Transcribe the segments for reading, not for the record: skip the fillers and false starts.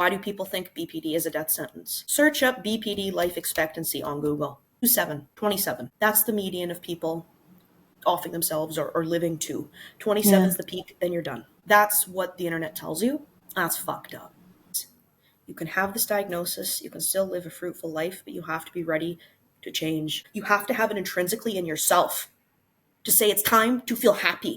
Why do people think BPD is a death sentence? Search up BPD life expectancy on Google. 27. That's the median of people offing themselves or living to. 27 is the peak, then you're done. That's what the internet tells you. That's fucked up. You can have this diagnosis, you can still live a fruitful life, but you have to be ready to change. You have to have it intrinsically in yourself to say it's time to feel happy.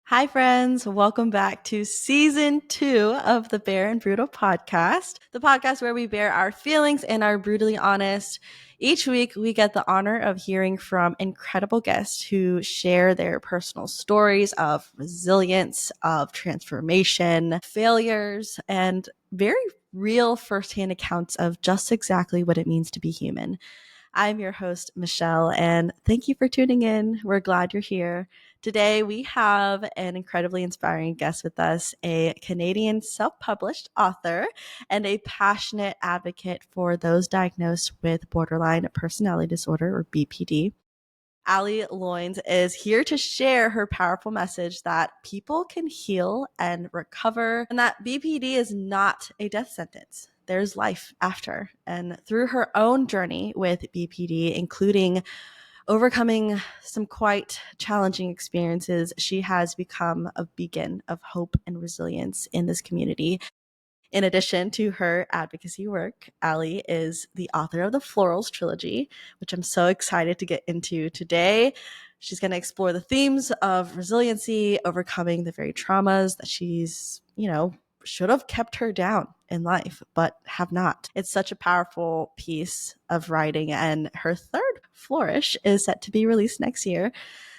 Hi, friends. Welcome back to season 2 of the Bare and Brutal podcast, the podcast where we bare our feelings and are brutally honest. Each week, we get the honor of hearing from incredible guests who share their personal stories of resilience, of transformation, failures, and very real firsthand accounts of just exactly what it means to be human. I'm your host, Michelle, and thank you for tuning in. We're glad you're here. Today, we have an incredibly inspiring guest with us, a Canadian self-published author and a passionate advocate for those diagnosed with borderline personality disorder, or BPD. Loyns is here to share her powerful message that people can heal and recover, and that BPD is not a death sentence. There's life after. And through her own journey with BPD, including overcoming some quite challenging experiences, she has become a beacon of hope and resilience in this community. In addition to her advocacy work, Ali is the author of the Florals trilogy, which I'm so excited to get into today. She's going to explore the themes of resiliency, overcoming the very traumas that she's, should have kept her down in life, but have not. It's such a powerful piece of writing, and her third Flourish is set to be released next year.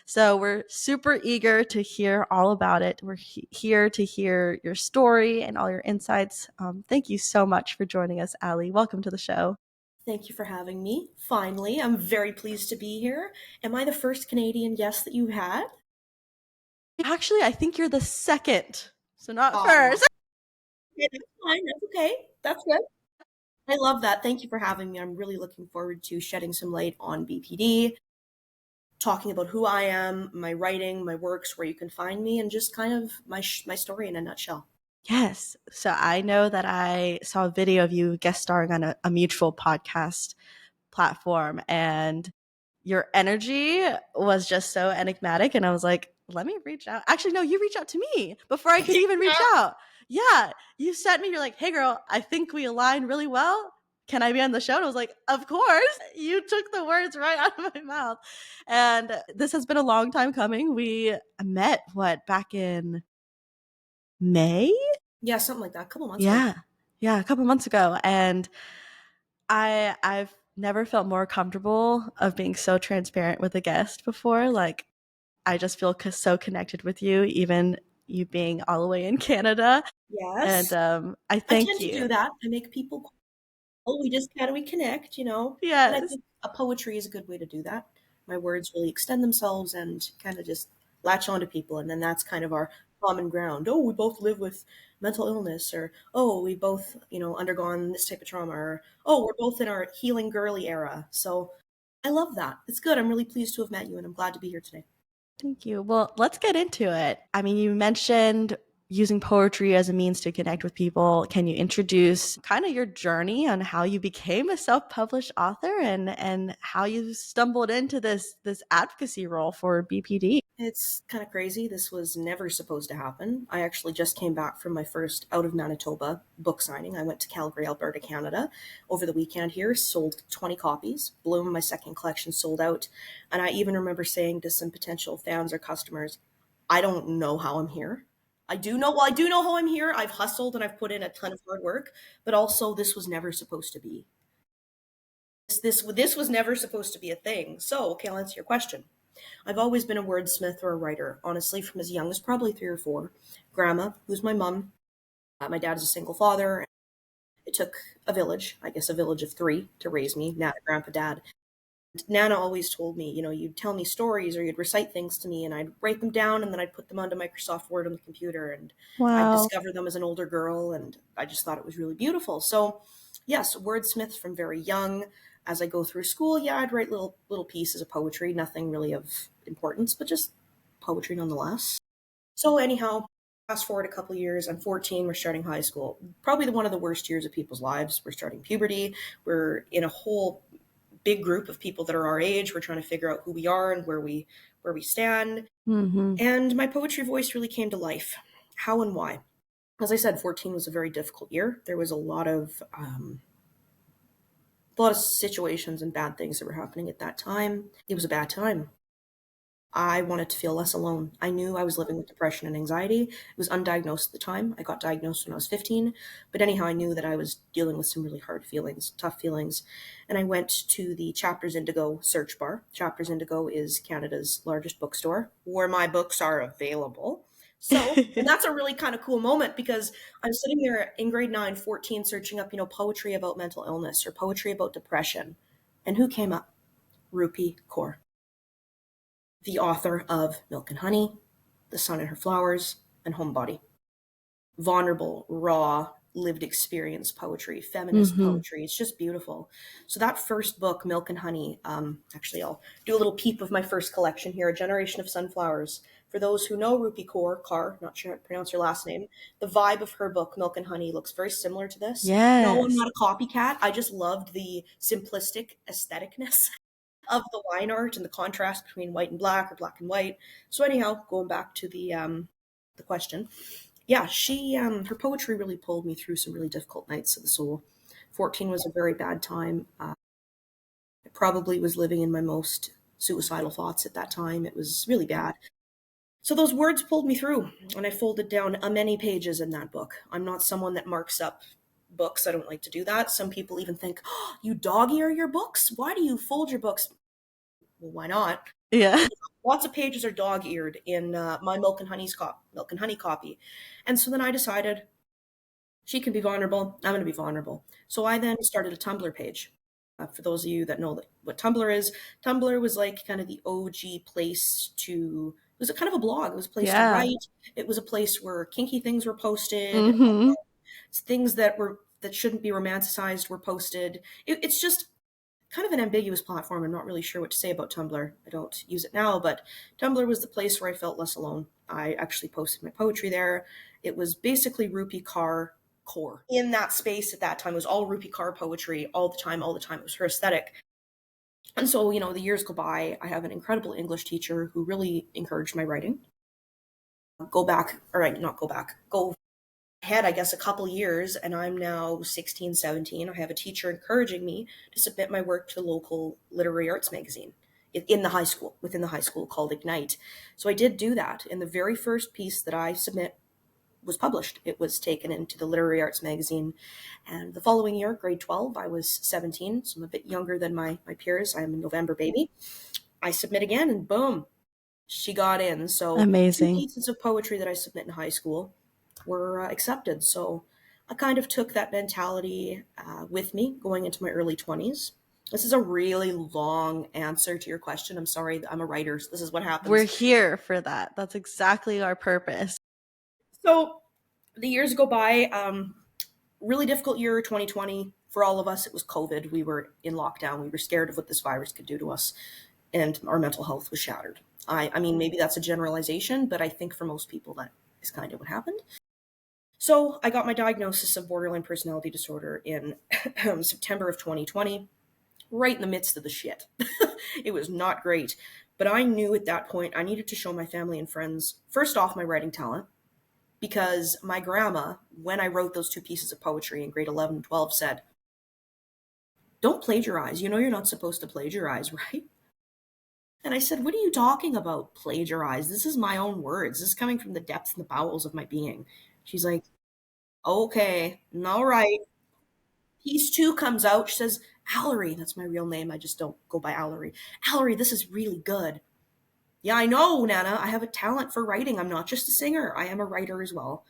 So we're super eager to hear all about it. We're here to hear your story and all your insights. Thank you so much for joining us, Ali. Welcome to the show. Thank you for having me. Finally, I'm very pleased to be here. Am I the first Canadian guest that you've had? Actually, I think you're the second, so not first. Okay, that's fine. That's okay. That's good. I love that. Thank you for having me. I'm really looking forward to shedding some light on BPD, talking about who I am, my writing, my works, where you can find me, and just kind of my story in a nutshell. Yes. So I know that I saw a video of you guest starring on a mutual podcast platform, and your energy was just so enigmatic. And I was like, let me reach out. Actually, no, you reached out to me before I could even reach out. Yeah. You sent me, you're like, hey, girl, I think we align really well. Can I be on the show? And I was like, of course. You took the words right out of my mouth. And this has been a long time coming. We met, back in May? Yeah, something like that. A couple months ago. Yeah, a couple months ago. And I've never felt more comfortable of being so transparent with a guest before. Like, I just feel so connected with you, even you being all the way in Canada. Yes. And I I thank tend to do you. that. I make people, we connect, And I Yes. think a poetry is a good way to do that. My words really extend themselves and kind of just latch onto people. And then that's kind of our common ground. Oh, we both live with mental illness, or, oh, we both, undergone this type of trauma, or, oh, we're both in our healing girly era. So I love that. It's good. I'm really pleased to have met you, and I'm glad to be here today. Thank you. Well, let's get into it. I mean, you mentioned using poetry as a means to connect with people. Can you introduce kind of your journey on how you became a self-published author and how you stumbled into this advocacy role for BPD? It's kind of crazy. This was never supposed to happen. I actually just came back from my first out of Manitoba book signing. I went to Calgary, Alberta, Canada over the weekend here, sold 20 copies. Bloom, my second collection, sold out. And I even remember saying to some potential fans or customers, I don't know how I'm here. I do know how I'm here. I've hustled and I've put in a ton of hard work, but also this was never supposed to be. This was never supposed to be a thing. So, okay, I'll answer your question. I've always been a wordsmith or a writer, honestly, from as young as probably 3 or 4. Grandma, who's my mom, my dad is a single father. It took a village, I guess a village of 3 to raise me, Nana, Grandpa, Dad. Nana always told me, you'd tell me stories or you'd recite things to me and I'd write them down and then I'd put them onto Microsoft Word on the computer and I'd Wow. discover them as an older girl and I just thought it was really beautiful. So yes, wordsmith from very young. As I go through school, yeah, I'd write little pieces of poetry, nothing really of importance, but just poetry nonetheless. So anyhow, fast forward a couple years, I'm 14, we're starting high school. Probably one of the worst years of people's lives. We're starting puberty. We're in a whole big group of people that are our age. We're trying to figure out who we are and where we stand. Mm-hmm. And my poetry voice really came to life. How and why? As I said, 14 was a very difficult year. There was a lot of situations and bad things that were happening at that time. It was a bad time. I wanted to feel less alone. I knew I was living with depression and anxiety. It was undiagnosed at the time. I got diagnosed when I was 15. But anyhow, I knew that I was dealing with some really hard feelings, tough feelings. And I went to the Chapters Indigo search bar. Chapters Indigo is Canada's largest bookstore where my books are available. So, and that's a really kind of cool moment because I'm sitting there in grade 9, 14, searching up, poetry about mental illness or poetry about depression. And who came up? Rupi Kaur, the author of Milk and Honey, The Sun and Her Flowers, and Homebody. Vulnerable, raw, lived experience poetry, feminist poetry. It's just beautiful. So that first book, Milk and Honey, actually I'll do a little peep of my first collection here, A Generation of Sunflowers. For those who know Rupi Kaur, not sure how to pronounce her last name, the vibe of her book, Milk and Honey, looks very similar to this. Yes. No, I'm not a copycat. I just loved the simplistic aestheticness of the line art and the contrast between white and black or black and white. So anyhow, going back to the question, yeah, she her poetry really pulled me through some really difficult nights of the soul. 14 was a very bad time. I probably was living in my most suicidal thoughts at that time. It was really bad. So those words pulled me through, and I folded down many pages in that book. I'm not someone that marks up books. I don't like to do that. Some people even think, oh, you dog-ear your books? Why do you fold your books? Well, why not? Yeah. Lots of pages are dog-eared in my Milk and Honey copy. And so then I decided she can be vulnerable. I'm going to be vulnerable. So I then started a Tumblr page. For those of you that know what Tumblr is, Tumblr was like kind of the OG place to, it was a kind of a blog. It was a place to write. It was a place where kinky things were posted. Things that shouldn't be romanticized were posted. It's just kind of an ambiguous platform. I'm not really sure what to say about Tumblr. I don't use it now, but Tumblr was the place where I felt less alone. I actually posted my poetry there. It was basically Rupi Kaur core. In that space at that time, it was all Rupi Kaur poetry all the time. It was her aesthetic. And so, the years go by. I have an incredible English teacher who really encouraged my writing. Go ahead, I guess, a couple years, and I'm now 16, 17. I have a teacher encouraging me to submit my work to the local literary arts magazine within the high school called Ignite. So I did do that. And the very first piece that I submit was published. It was taken into the literary arts magazine. And the following year, grade 12, I was 17, so I'm a bit younger than my peers. I'm a November baby. I submit again, and boom, she got in. So amazing. 2 pieces of poetry that I submit in high school were accepted. So I kind of took that mentality with me going into my early 20s. This is a really long answer to your question. I'm sorry, I'm a writer, so this is what happens. We're here for that. That's exactly our purpose. So the years go by. Really difficult year, 2020. For all of us, it was COVID. We were in lockdown. We were scared of what this virus could do to us, and our mental health was shattered. I mean, maybe that's a generalization, but I think for most people that is kind of what happened. So I got my diagnosis of borderline personality disorder in September of 2020, right in the midst of the shit. It was not great. But I knew at that point I needed to show my family and friends, first off, my writing talent, because my grandma, when I wrote those 2 pieces of poetry in grade 11 and 12, said, don't plagiarize. You're not supposed to plagiarize, right? And I said, what are you talking about, plagiarize? This is my own words. This is coming from the depths and the bowels of my being. She's like, okay, all right. Piece 2 comes out. She says, Allery, that's my real name. I just don't go by Allery. Allery, this is really good. Yeah, I know, Nana. I have a talent for writing. I'm not just a singer. I am a writer as well.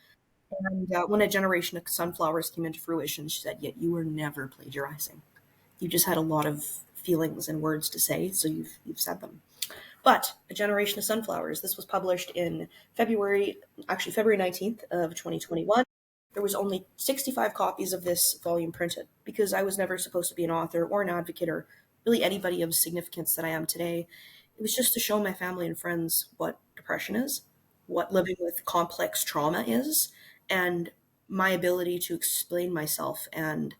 And when A Generation of Sunflowers came into fruition, she said, yet you were never plagiarizing. You just had a lot of feelings and words to say, so you've said them. But A Generation of Sunflowers, this was published in February 19th of 2021. There was only 65 copies of this volume printed because I was never supposed to be an author or an advocate or really anybody of significance that I am today. It was just to show my family and friends what depression is, what living with complex trauma is, and my ability to explain myself and,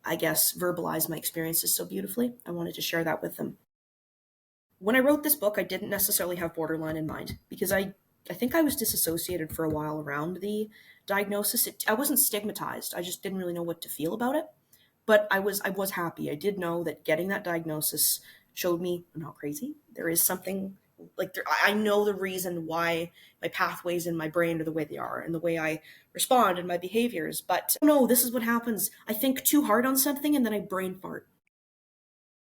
I guess, verbalize my experiences so beautifully. I wanted to share that with them. When I wrote this book, I didn't necessarily have borderline in mind because I think I was disassociated for a while around the diagnosis. I wasn't stigmatized. I just didn't really know what to feel about it. But I was happy. I did know that getting that diagnosis showed me I'm not crazy. There is something like I know the reason why my pathways in my brain are the way they are and the way I respond and my behaviors. But no, this is what happens. I think too hard on something and then I brain fart.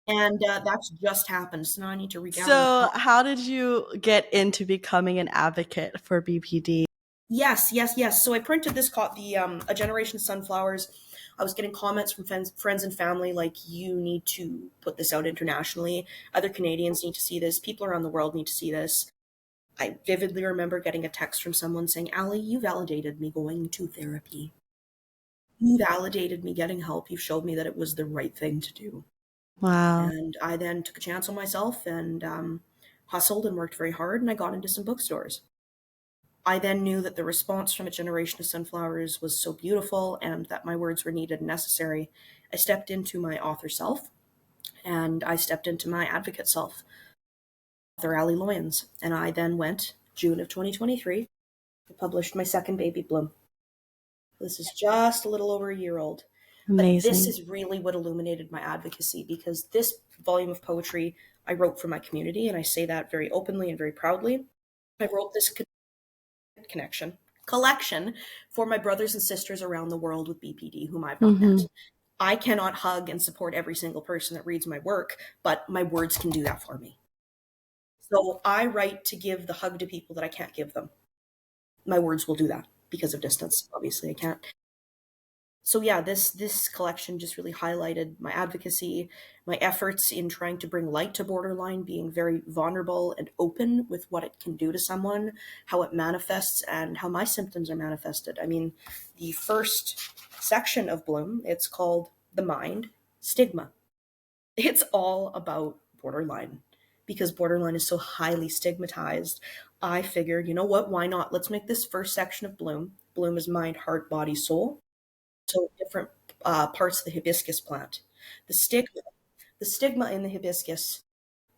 And that's just happened. So now I need to regather my So, thoughts. how did you get into becoming an advocate for BPD? Yes, yes, yes. So I printed this copy, A Generation of Sunflowers. I was getting comments from friends and family like, you need to put this out internationally. Other Canadians need to see this. People around the world need to see this. I vividly remember getting a text from someone saying, "Ali, you validated me going to therapy. You validated me getting help. You showed me that it was the right thing to do." Wow. And I then took a chance on myself and hustled and worked very hard, and I got into some bookstores. I then knew that the response from A Generation of Sunflowers was so beautiful and that my words were needed and necessary. I stepped into my author self and I stepped into my advocate self, author Loyns. And I then went, June of 2023, I published my second baby, Bloom. This is just a little over a year old. But this Amazing. is really what illuminated my advocacy because this volume of poetry I wrote for my community, and I say that very openly and very proudly. I wrote this collection for my brothers and sisters around the world with BPD whom I've not Mm-hmm. met. I cannot hug and support every single person that reads my work, but my words can do that for me. So I write to give the hug to people that I can't give them. My words will do that because of distance. Obviously, I can't. So yeah, this collection just really highlighted my advocacy, my efforts in trying to bring light to borderline, being very vulnerable and open with what it can do to someone, how it manifests, and how my symptoms are manifested. I mean, the first section of Bloom, it's called The Mind, Stigma. It's all about borderline because borderline is so highly stigmatized. I figured, you know what, why not? Let's make this first section of Bloom. Bloom is mind, heart, body, soul, so different parts of the hibiscus plant. The stigma, the stigma in the hibiscus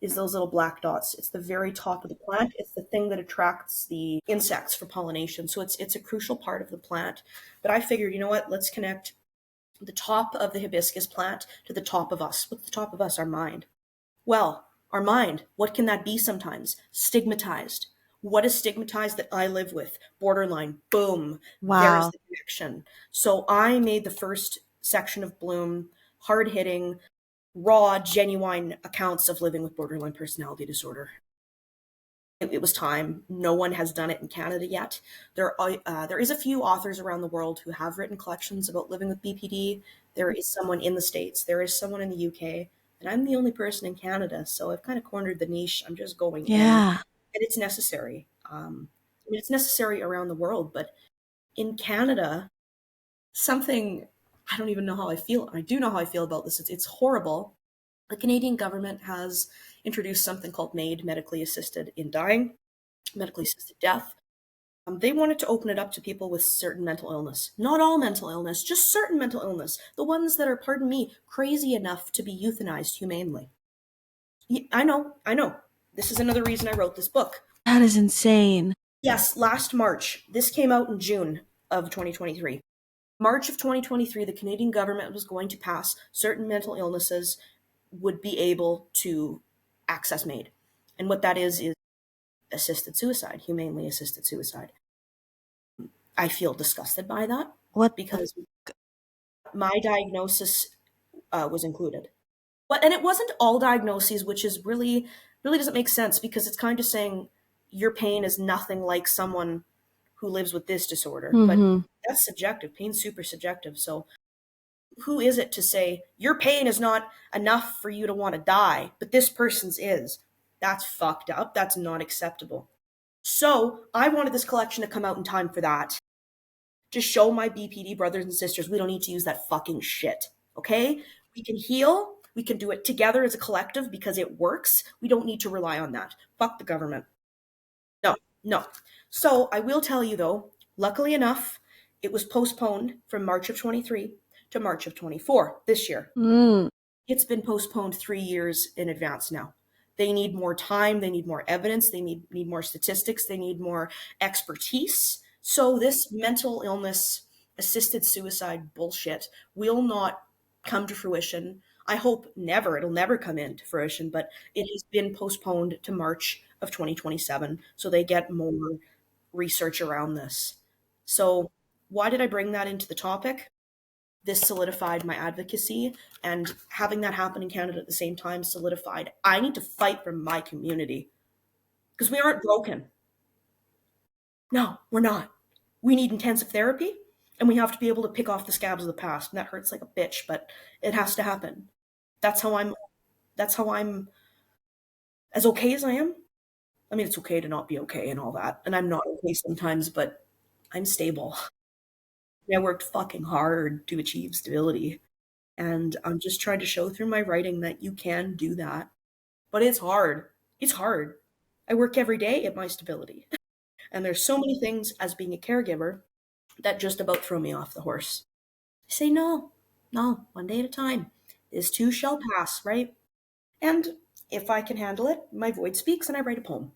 is those little black dots. It's the very top of the plant. It's the thing that attracts the insects for pollination. So it's a crucial part of the plant. But I figured, you know what? Let's connect the top of the hibiscus plant to the top of us. What's the top of us? Our mind. Well, our mind, what can that be sometimes? Stigmatized. What is stigmatized that I live with? Borderline. Boom. There's Wow. the connection. So I made the first section of Bloom hard hitting, raw, genuine accounts of living with borderline personality disorder. It was time. No one has done it in Canada yet. There is a few authors around the world who have written collections about living with BPD. There is someone in the States. There is someone in the UK. And I'm the only person in Canada, so I've kind of cornered the niche. I'm just going in, and Yeah. it's necessary. I mean, it's necessary around the world, but in Canada, something I don't even know how I feel. I do know how I feel about this. It's horrible. The Canadian government has introduced something called MAID, medically assisted in dying, medically assisted death. They wanted to open it up to people with certain mental illness. Not all mental illness, just certain mental illness. The ones that are, pardon me, crazy enough to be euthanized humanely. I know, I know. This is another reason I wrote this book. That is insane. Yes, last March. This came out in June of 2023. March of 2023, the Canadian government was going to pass certain mental illnesses would be able to access MAID. And what that is assisted suicide, humanely assisted suicide. I feel disgusted by that What the because my diagnosis was included. But and it wasn't all diagnoses, which is really doesn't make sense because it's kind of saying your pain is nothing like someone who lives with this disorder. But mm-hmm. that's subjective. Pain's super subjective. So who is it to say your pain is not enough for you to want to die, but this person's is? That's fucked up. That's not acceptable. So I wanted this collection to come out in time for that. To show my BPD brothers and sisters we don't need to use that fucking shit. Okay? We can heal, We can do it together as a collective because it works. We don't need to rely on that. Fuck the government. No, no. So I will tell you though, luckily enough, it was postponed from March of 23 to March of 24 this year. Mm. It's been postponed 3 years in advance now. They need more time, they need more evidence, they need more statistics, they need more expertise. So this mental illness assisted suicide bullshit will not come to fruition. I hope never, it'll never come into fruition, but it has been postponed to March of 2027 so they get more research around this. So why did I bring that into the topic? This solidified my advocacy, and having that happen in Canada at the same time solidified I need to fight for my community because we aren't broken. No, we're not. We need intensive therapy, and we have to be able to pick off the scabs of the past, and that hurts like a bitch, but it has to happen. That's how I'm that's how I'm as okay as I am. I mean, it's okay to not be okay and all that, and I'm not okay sometimes, but I'm stable. I worked fucking hard to achieve stability. And I'm just trying to show through my writing that you can do that. But it's hard. It's hard. I work every day at my stability. And there's so many things as being a caregiver that just about throw me off the horse. I say, no, no, one day at a time. This too shall pass, right? And if I can handle it, my void speaks and I write a poem.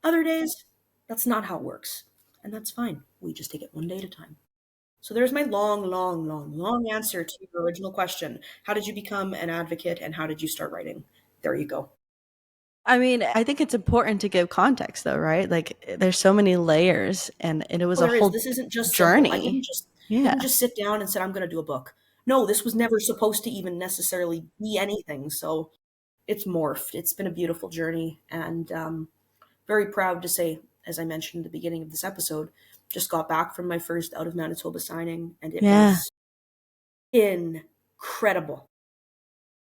Other days, that's not how it works. And that's fine. We just take it one day at a time. So there's my long answer to your original question. How did you become an advocate and how did you start writing? There you go. I mean, I think it's important to give context though, right? Like there's so many layers and it was Oh, a there is. whole This isn't just simple. I journey. didn't Yeah. just sit down and said I'm going to do a book. No, this was never supposed to even necessarily be anything. So it's morphed. It's been a beautiful journey, and very proud to say, as I mentioned at the beginning of this episode, just got back from my first out of Manitoba signing, and it Yeah. was incredible.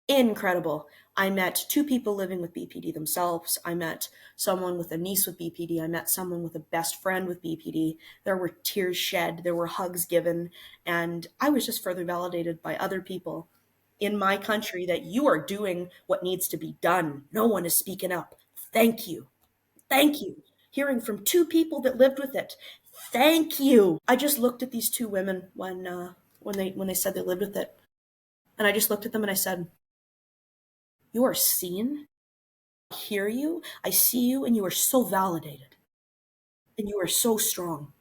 Incredible. I met two people living with BPD themselves. I met someone with a niece with BPD. I met someone with a best friend with BPD. There were tears shed, there were hugs given, and I was just further validated by other people in my country that you are doing what needs to be done. No one is speaking up. Thank you. Thank you. Hearing from two people that lived with it. Thank you. I just looked at these two women when they said they lived with it, and I just looked at them and I said, "You are seen. I hear you. I see you, and you are so validated, and you are so strong.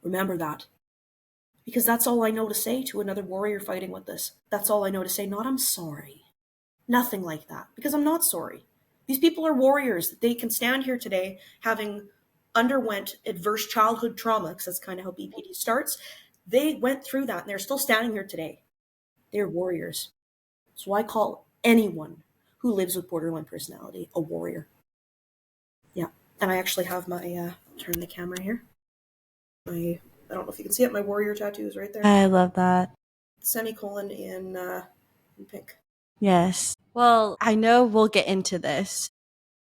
Remember that." Because that's all I know to say to another warrior fighting with this. That's all I know to say. Not I'm sorry. Nothing like that. Because I'm not sorry. These people are warriors. They can stand here today having underwent adverse childhood trauma, because that's kind of how BPD starts. They went through that and they're still standing here today. They're warriors. So I call anyone who lives with borderline personality a warrior. Yeah. And I actually have my, turn the camera here. I don't know if you can see it, my warrior tattoo is right there. I love that. Semicolon in pink. Yes. Well, I know we'll get into this.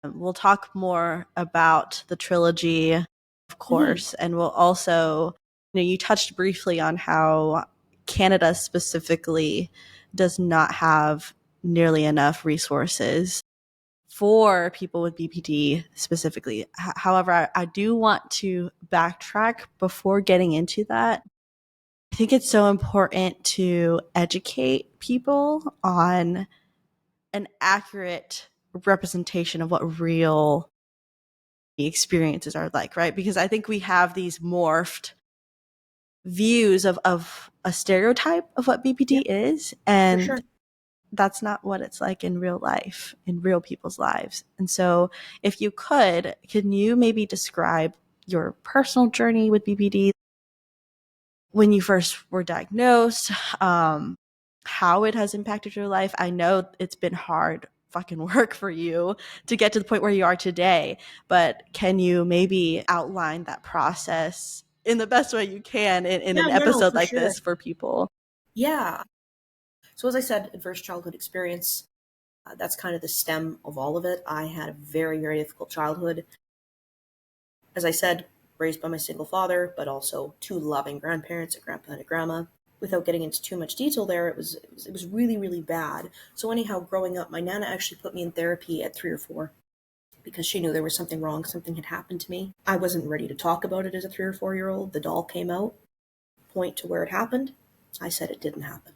We'll talk more about the trilogy, of course, and we'll also, you touched briefly on how Canada specifically does not have nearly enough resources for people with BPD specifically. However, I do want to backtrack before getting into that. I think it's so important to educate people on an accurate representation of what real experiences are like, right? Because I think we have these morphed views of a stereotype of what BPD is, For and sure. that's not what it's like in real life, in real people's lives. And so if you could, can you maybe describe your personal journey with BPD, when you first were diagnosed, how it has impacted your life? I know it's been hard fucking work for you to get to the point where you are today, but can you maybe outline that process in the best way you can in Yeah, an no, episode for like sure. this for people? Yeah. So as I said, adverse childhood experience, that's kind of the stem of all of it. I had a very, very difficult childhood. As I said, raised by my single father, but also two loving grandparents, a grandpa and a grandma. without getting into too much detail there, it was really, really bad. So anyhow, growing up, my Nana actually put me in therapy at 3 or 4 because she knew there was something wrong, something had happened to me. I wasn't ready to talk about it as a 3 or 4-year-old. The doll came out, point to where it happened. I said it didn't happen.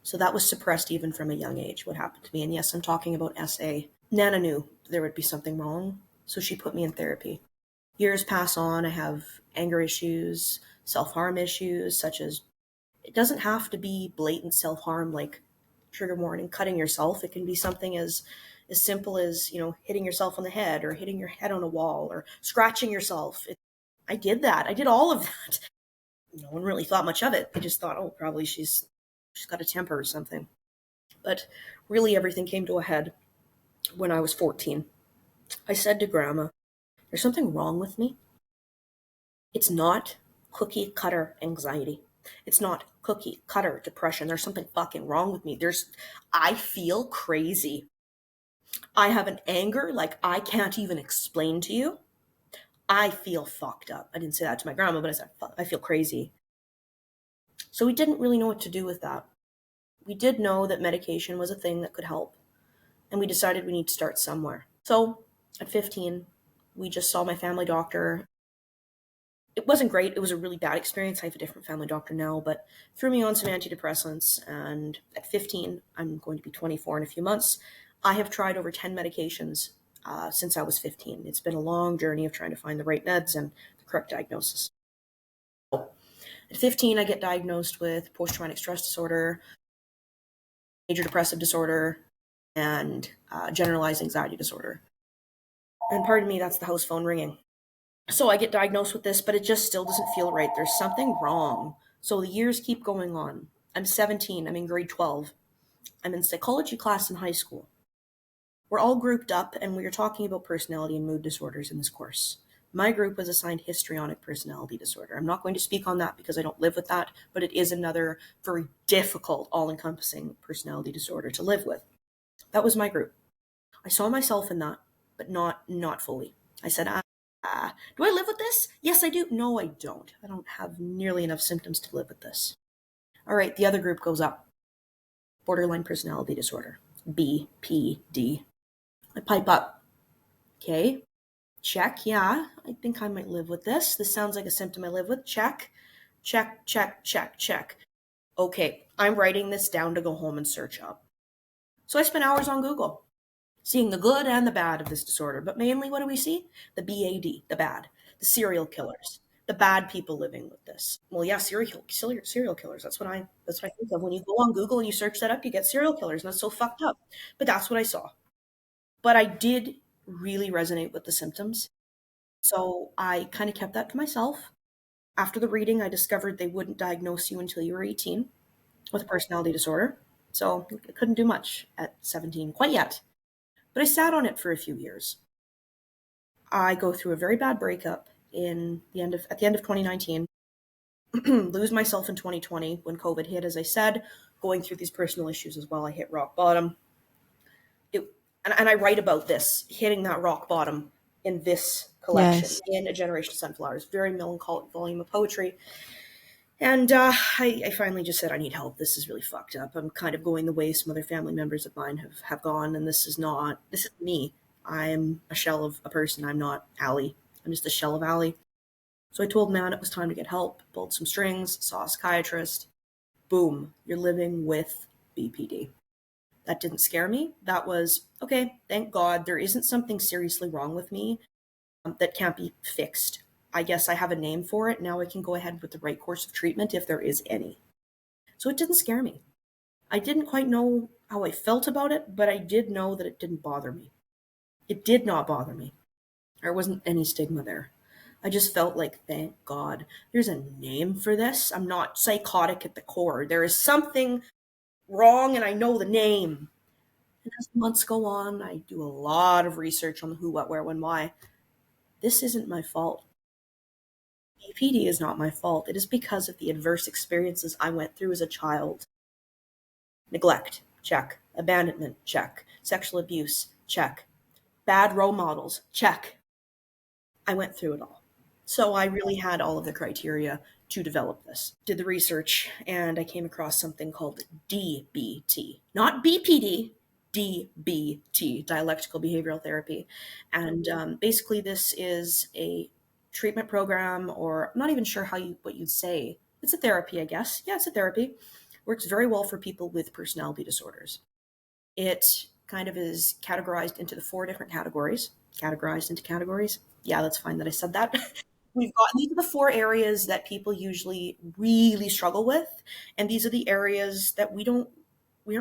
So that was suppressed even from a young age, what happened to me. And yes, I'm talking about SA. Nana knew there would be something wrong, so she put me in therapy. Years pass on, I have anger issues, self-harm issues, such as, it doesn't have to be blatant self-harm like trigger warning, cutting yourself. It can be something as simple as, hitting yourself on the head or hitting your head on a wall or scratching yourself. I did that. I did all of that. No one really thought much of it. They just thought, oh, probably she's got a temper or something. But really everything came to a head when I was 14. I said to Grandma, there's something wrong with me. It's not cookie cutter anxiety. It's not cookie cutter depression. There's something fucking wrong with me. I feel crazy. I have an anger like I can't even explain to you. I feel fucked up. I didn't say that to my grandma, but I said, I feel crazy. So we didn't really know what to do with that. We did know that medication was a thing that could help, and we decided we need to start somewhere. So at 15, we just saw my family doctor. It wasn't great. It was a really bad experience. I have a different family doctor now, but threw me on some antidepressants. And at 15, I'm going to be 24 in a few months. I have tried over 10 medications since I was 15. It's been a long journey of trying to find the right meds and the correct diagnosis. At 15, I get diagnosed with post-traumatic stress disorder, major depressive disorder, and generalized anxiety disorder. And pardon me, that's the house phone ringing. So I get diagnosed with this, but it just still doesn't feel right. There's something wrong. So the years keep going on. I'm 17. I'm in grade 12. I'm in psychology class in high school. We're all grouped up, and we are talking about personality and mood disorders in this course. My group was assigned histrionic personality disorder. I'm not going to speak on that because I don't live with that, but it is another very difficult, all-encompassing personality disorder to live with. That was my group. I saw myself in that, but not fully. I said, do I live with this? Yes, I do. No, I don't. I don't have nearly enough symptoms to live with this. All right, the other group goes up. Borderline personality disorder, BPD. I pipe up. Okay, check. Yeah, I think I might live with this. This sounds like a symptom I live with. Check, check, check, check, check. Okay, I'm writing this down to go home and search up. So I spent hours on Google, seeing the good and the bad of this disorder. But mainly, what do we see? The BAD, the bad, the serial killers, the bad people living with this. Well, yeah, serial killers. That's what I think of. When you go on Google and you search that up, you get serial killers, and that's so fucked up. But that's what I saw. But I did really resonate with the symptoms. So I kind of kept that to myself. After the reading, I discovered they wouldn't diagnose you until you were 18 with a personality disorder. So I couldn't do much at 17 quite yet. But I sat on it for a few years. I go through a very bad breakup at the end of 2019, lose myself in 2020 when COVID hit, as I said, going through these personal issues as well. I hit rock bottom. And I write about this, hitting that rock bottom in this collection, Yes. in A Generation of Sunflowers, very melancholic volume of poetry. And I finally just said, I need help. This is really fucked up. I'm kind of going the way some other family members of mine have gone, and this is me. I'm a shell of a person. I'm not Allie. I'm just a shell of Allie. So I told Matt it was time to get help, pulled some strings, saw a psychiatrist. Boom, you're living with BPD. That didn't scare me. That was, okay, thank God there isn't something seriously wrong with me that can't be fixed. I guess I have a name for it. Now I can go ahead with the right course of treatment if there is any. So it didn't scare me. I didn't quite know how I felt about it, but I did know that it didn't bother me. It did not bother me. There wasn't any stigma there. I just felt like, thank God, there's a name for this. I'm not psychotic at the core. There is something wrong and I know the name. And as months go on, I do a lot of research on the who, what, where, when, why. This isn't my fault. BPD is not my fault. It is because of the adverse experiences I went through as a child. Neglect, check. Abandonment, check. Sexual abuse, check. Bad role models, check. I went through it all. So I really had all of the criteria to develop this. Did the research, and I came across something called DBT, not BPD, DBT, dialectical behavioral therapy. And basically, this is a treatment program, or I'm not even sure what you'd say. It's a therapy, I guess. Yeah, it's a therapy. Works very well for people with personality disorders. It kind of is categorized into the 4 different categories. Categorized into categories. Yeah, that's fine that I said that. We've got these are the 4 areas that people usually really struggle with, and these are the areas that we aren't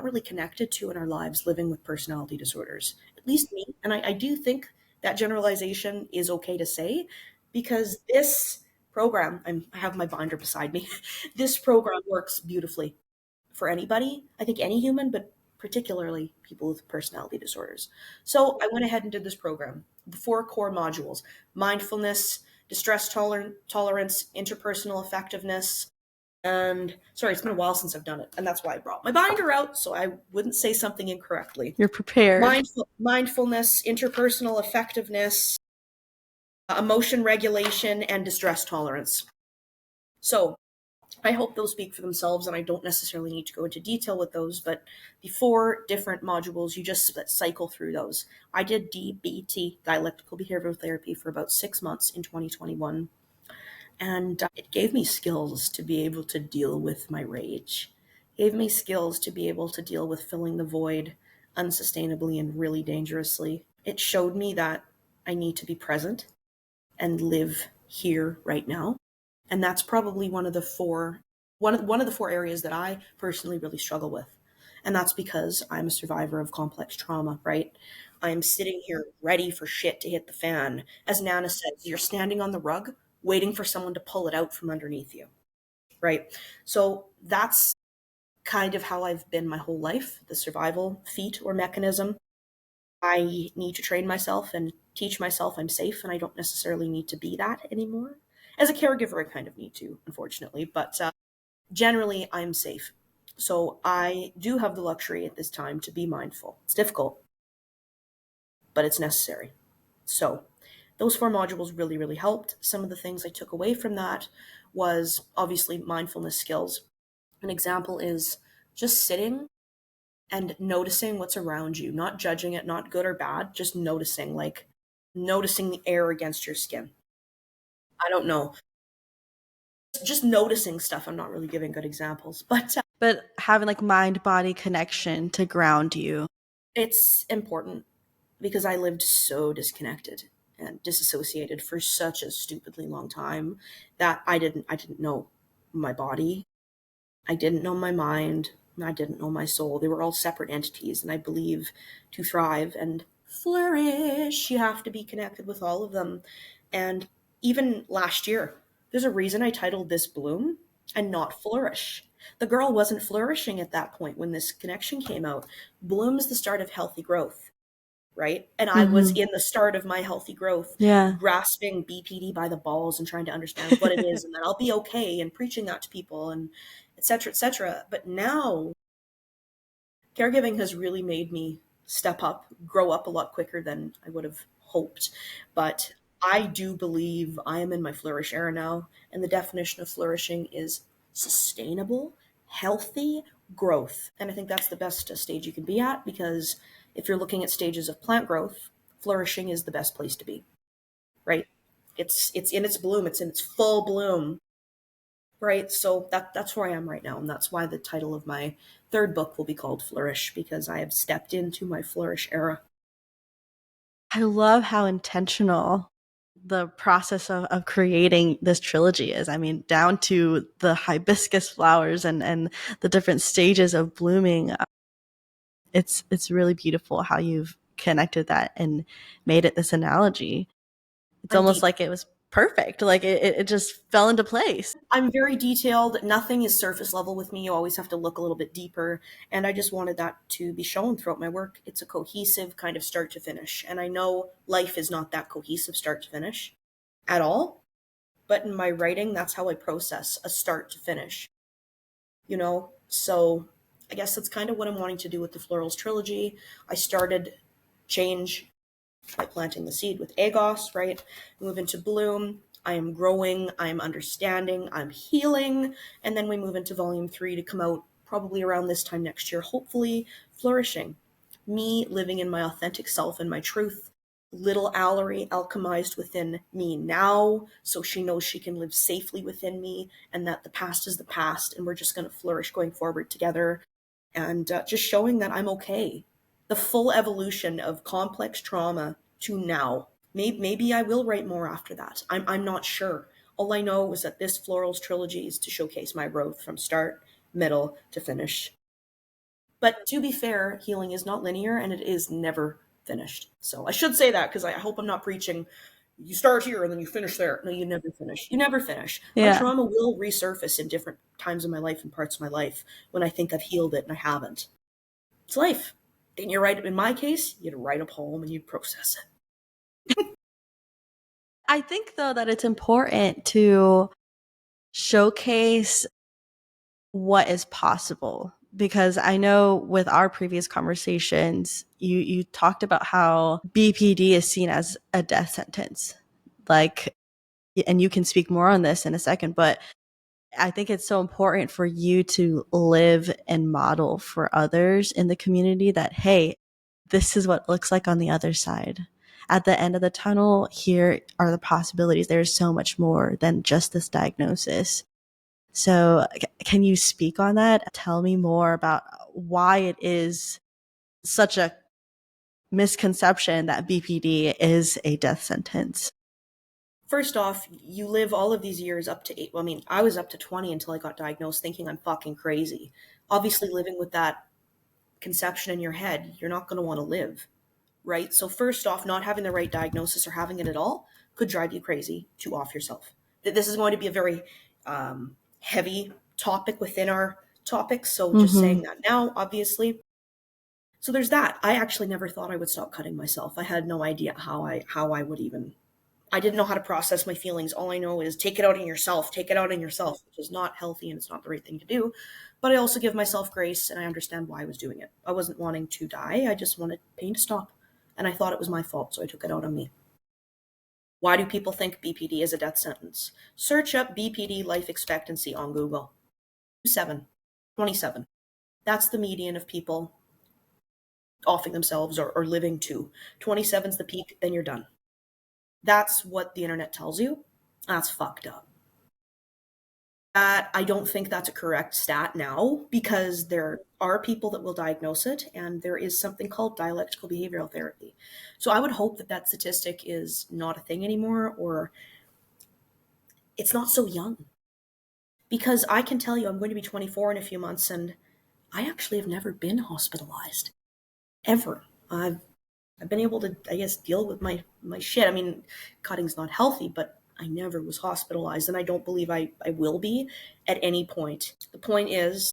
really connected to in our lives living with personality disorders. At least me, and I do think that generalization is okay to say, because this program, I have my binder beside me. This program works beautifully for anybody. I think any human, but particularly people with personality disorders. So I went ahead and did this program. The 4 core modules: mindfulness, distress tolerance, interpersonal effectiveness, and sorry, it's been a while since I've done it, and that's why I brought my binder out so I wouldn't say something incorrectly. You're prepared. Mindfulness, interpersonal effectiveness, emotion regulation, and distress tolerance. So I hope those speak for themselves, and I don't necessarily need to go into detail with those, but the 4 different modules, you just cycle through those. I did DBT, dialectical behavioral therapy, for about 6 months in 2021, and it gave me skills to be able to deal with my rage. It gave me skills to be able to deal with filling the void unsustainably and really dangerously. It showed me that I need to be present and live here right now. And that's probably one of the 4 areas that I personally really struggle with. And that's because I'm a survivor of complex trauma, right? I'm sitting here ready for shit to hit the fan. As Nana says, you're standing on the rug waiting for someone to pull it out from underneath you, right? So that's kind of how I've been my whole life, the survival feat or mechanism. I need to train myself and teach myself I'm safe, and I don't necessarily need to be that anymore. As a caregiver, I kind of need to, unfortunately, but generally I'm safe. So I do have the luxury at this time to be mindful. It's difficult, but it's necessary. So those 4 modules really, really helped. Some of the things I took away from that was obviously mindfulness skills. An example is just sitting and noticing what's around you, not judging it, not good or bad, just noticing, like noticing the air against your skin. I don't know. Just noticing stuff. I'm not really giving good examples, But having like mind body connection to ground you. it's important because I lived so disconnected and disassociated for such a stupidly long time that I didn't know my body. I didn't know my mind. I didn't know my soul. They were all separate entities. And I believe to thrive and flourish, you have to be connected with all of them. And even last year, there's a reason I titled this Bloom and not Flourish. The girl wasn't flourishing at that point when this connection came out. Bloom is the start of healthy growth, right? And I was in the start of my healthy growth, Yeah. grasping BPD by the balls and trying to understand what it is and that I'll be okay, and preaching that to people, and et cetera, et cetera. But now caregiving has really made me step up, grow up a lot quicker than I would have hoped. But I do believe I am in my flourish era now. And the definition of flourishing is sustainable, healthy growth. And I think that's the best stage you can be at, because if you're looking at stages of plant growth, flourishing is the best place to be, right? It's in its bloom, it's in its full bloom. Right. So that's where I am right now. And that's why the title of my 3rd book will be called Flourish, because I have stepped into my flourish era. I love how intentional the process of creating this trilogy is. I mean, down to the hibiscus flowers and the different stages of blooming. It's really beautiful how you've connected that and made it this analogy. It's I'm almost deep. like it was perfect. Like it just fell into place. I'm very detailed. Nothing is surface level with me. You always have to look a little bit deeper. And I just wanted that to be shown throughout my work. It's a cohesive kind of start to finish. And I know life is not that cohesive start to finish at all. But in my writing, that's how I process a start to finish. So I guess that's kind of what I'm wanting to do with the Florals trilogy. I started change by planting the seed with Agos, right? Move into bloom. I am growing, I'm understanding, I'm healing. And then we move into volume 3 to come out probably around this time next year, hopefully flourishing. Me living in my authentic self and my truth. Little Allery alchemized within me now, so she knows she can live safely within me and that the past is the past and we're just going to flourish going forward together. And just showing that I'm okay. The full evolution of complex trauma to now. Maybe I will write more after that. I'm not sure. All I know is that this Florals trilogy is to showcase my growth from start, middle to finish. But to be fair, healing is not linear and it is never finished. So I should say that because I hope I'm not preaching you start here and then you finish there. No, you never finish. You never finish. My Yeah. trauma will resurface in different times of my life and parts of my life when I think I've healed it and I haven't. It's life. And you're right. In my case, you'd write a poem and you'd process it. I think, though, that it's important to showcase what is possible, because I know with our previous conversations, you talked about how BPD is seen as a death sentence. Like, and you can speak more on this in a second, but I think it's so important for you to live and model for others in the community that, hey, this is what it looks like on the other side. At the end of the tunnel, here are the possibilities. There's so much more than just this diagnosis. So, can you speak on that? Tell me more about why it is such a misconception that BPD is a death sentence. First off, you live all of these years up to 8. Well, I mean, I was up to 20 until I got diagnosed thinking I'm fucking crazy. Obviously, living with that conception in your head, you're not going to want to live, right? So first off, not having the right diagnosis or having it at all could drive you crazy to off yourself. This is going to be a very heavy topic within our topics. So just saying that now, obviously. So there's that. I actually never thought I would stop cutting myself. I had no idea how I would even. I didn't know how to process my feelings. All I know is take it out on yourself, which is not healthy and it's not the right thing to do. But I also give myself grace and I understand why I was doing it. I wasn't wanting to die. I just wanted pain to stop. And I thought it was my fault, so I took it out on me. Why do people think BPD is a death sentence? Search up BPD life expectancy on Google. 27. That's the median of people offing themselves or living to. 27's the peak, then you're done. That's what the internet tells you. That's fucked up. I don't think that's a correct stat now because there are people that will diagnose it and there is something called dialectical behavioral therapy. So I would hope that that statistic is not a thing anymore or it's not so young. Because I can tell you I'm going to be 24 in a few months and I actually have never been hospitalized. Ever. I've been able to, I guess, deal with my shit. I mean, cutting's not healthy, but I never was hospitalized, and I don't believe I will be at any point. The point is,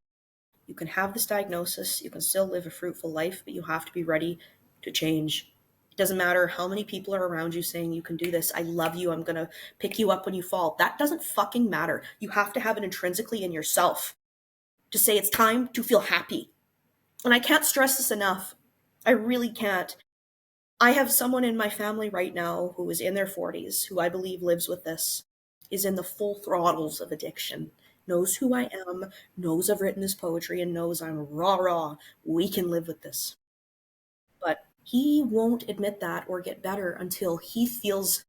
you can have this diagnosis, you can still live a fruitful life, but you have to be ready to change. It doesn't matter how many people are around you saying you can do this. I love you. I'm going to pick you up when you fall. That doesn't fucking matter. You have to have it intrinsically in yourself to say it's time to feel happy. And I can't stress this enough. I really can't. I have someone in my family right now who is in their 40s, who I believe lives with this, is in the full throttles of addiction, knows who I am, knows I've written this poetry, and knows I'm raw. We can live with this. But he won't admit that or get better until he feels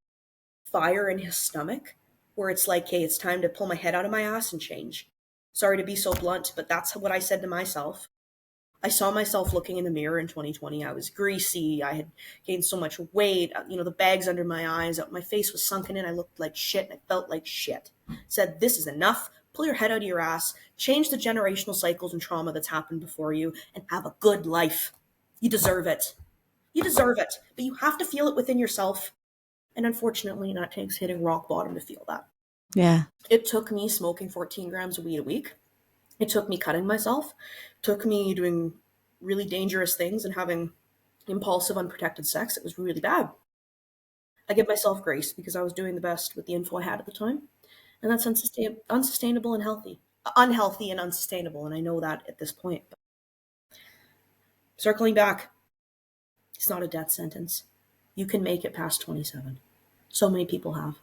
fire in his stomach, where it's like, hey, it's time to pull my head out of my ass and change. Sorry to be so blunt, but that's what I said to myself. I saw myself looking in the mirror in 2020. I was greasy. I had gained so much weight. The bags under my eyes. My face was sunken in. I looked like shit and I felt like shit. Said, this is enough. Pull your head out of your ass. Change the generational cycles and trauma that's happened before you and have a good life. You deserve it. You deserve it. But you have to feel it within yourself. And unfortunately, that takes hitting rock bottom to feel that. Yeah. It took me smoking 14 grams of weed a week. It took me cutting myself, took me doing really dangerous things and having impulsive, unprotected sex. It was really bad. I give myself grace because I was doing the best with the info I had at the time. And that's unsustainable and healthy. Unhealthy and unsustainable, and I know that at this point. But circling back, it's not a death sentence. You can make it past 27. So many people have.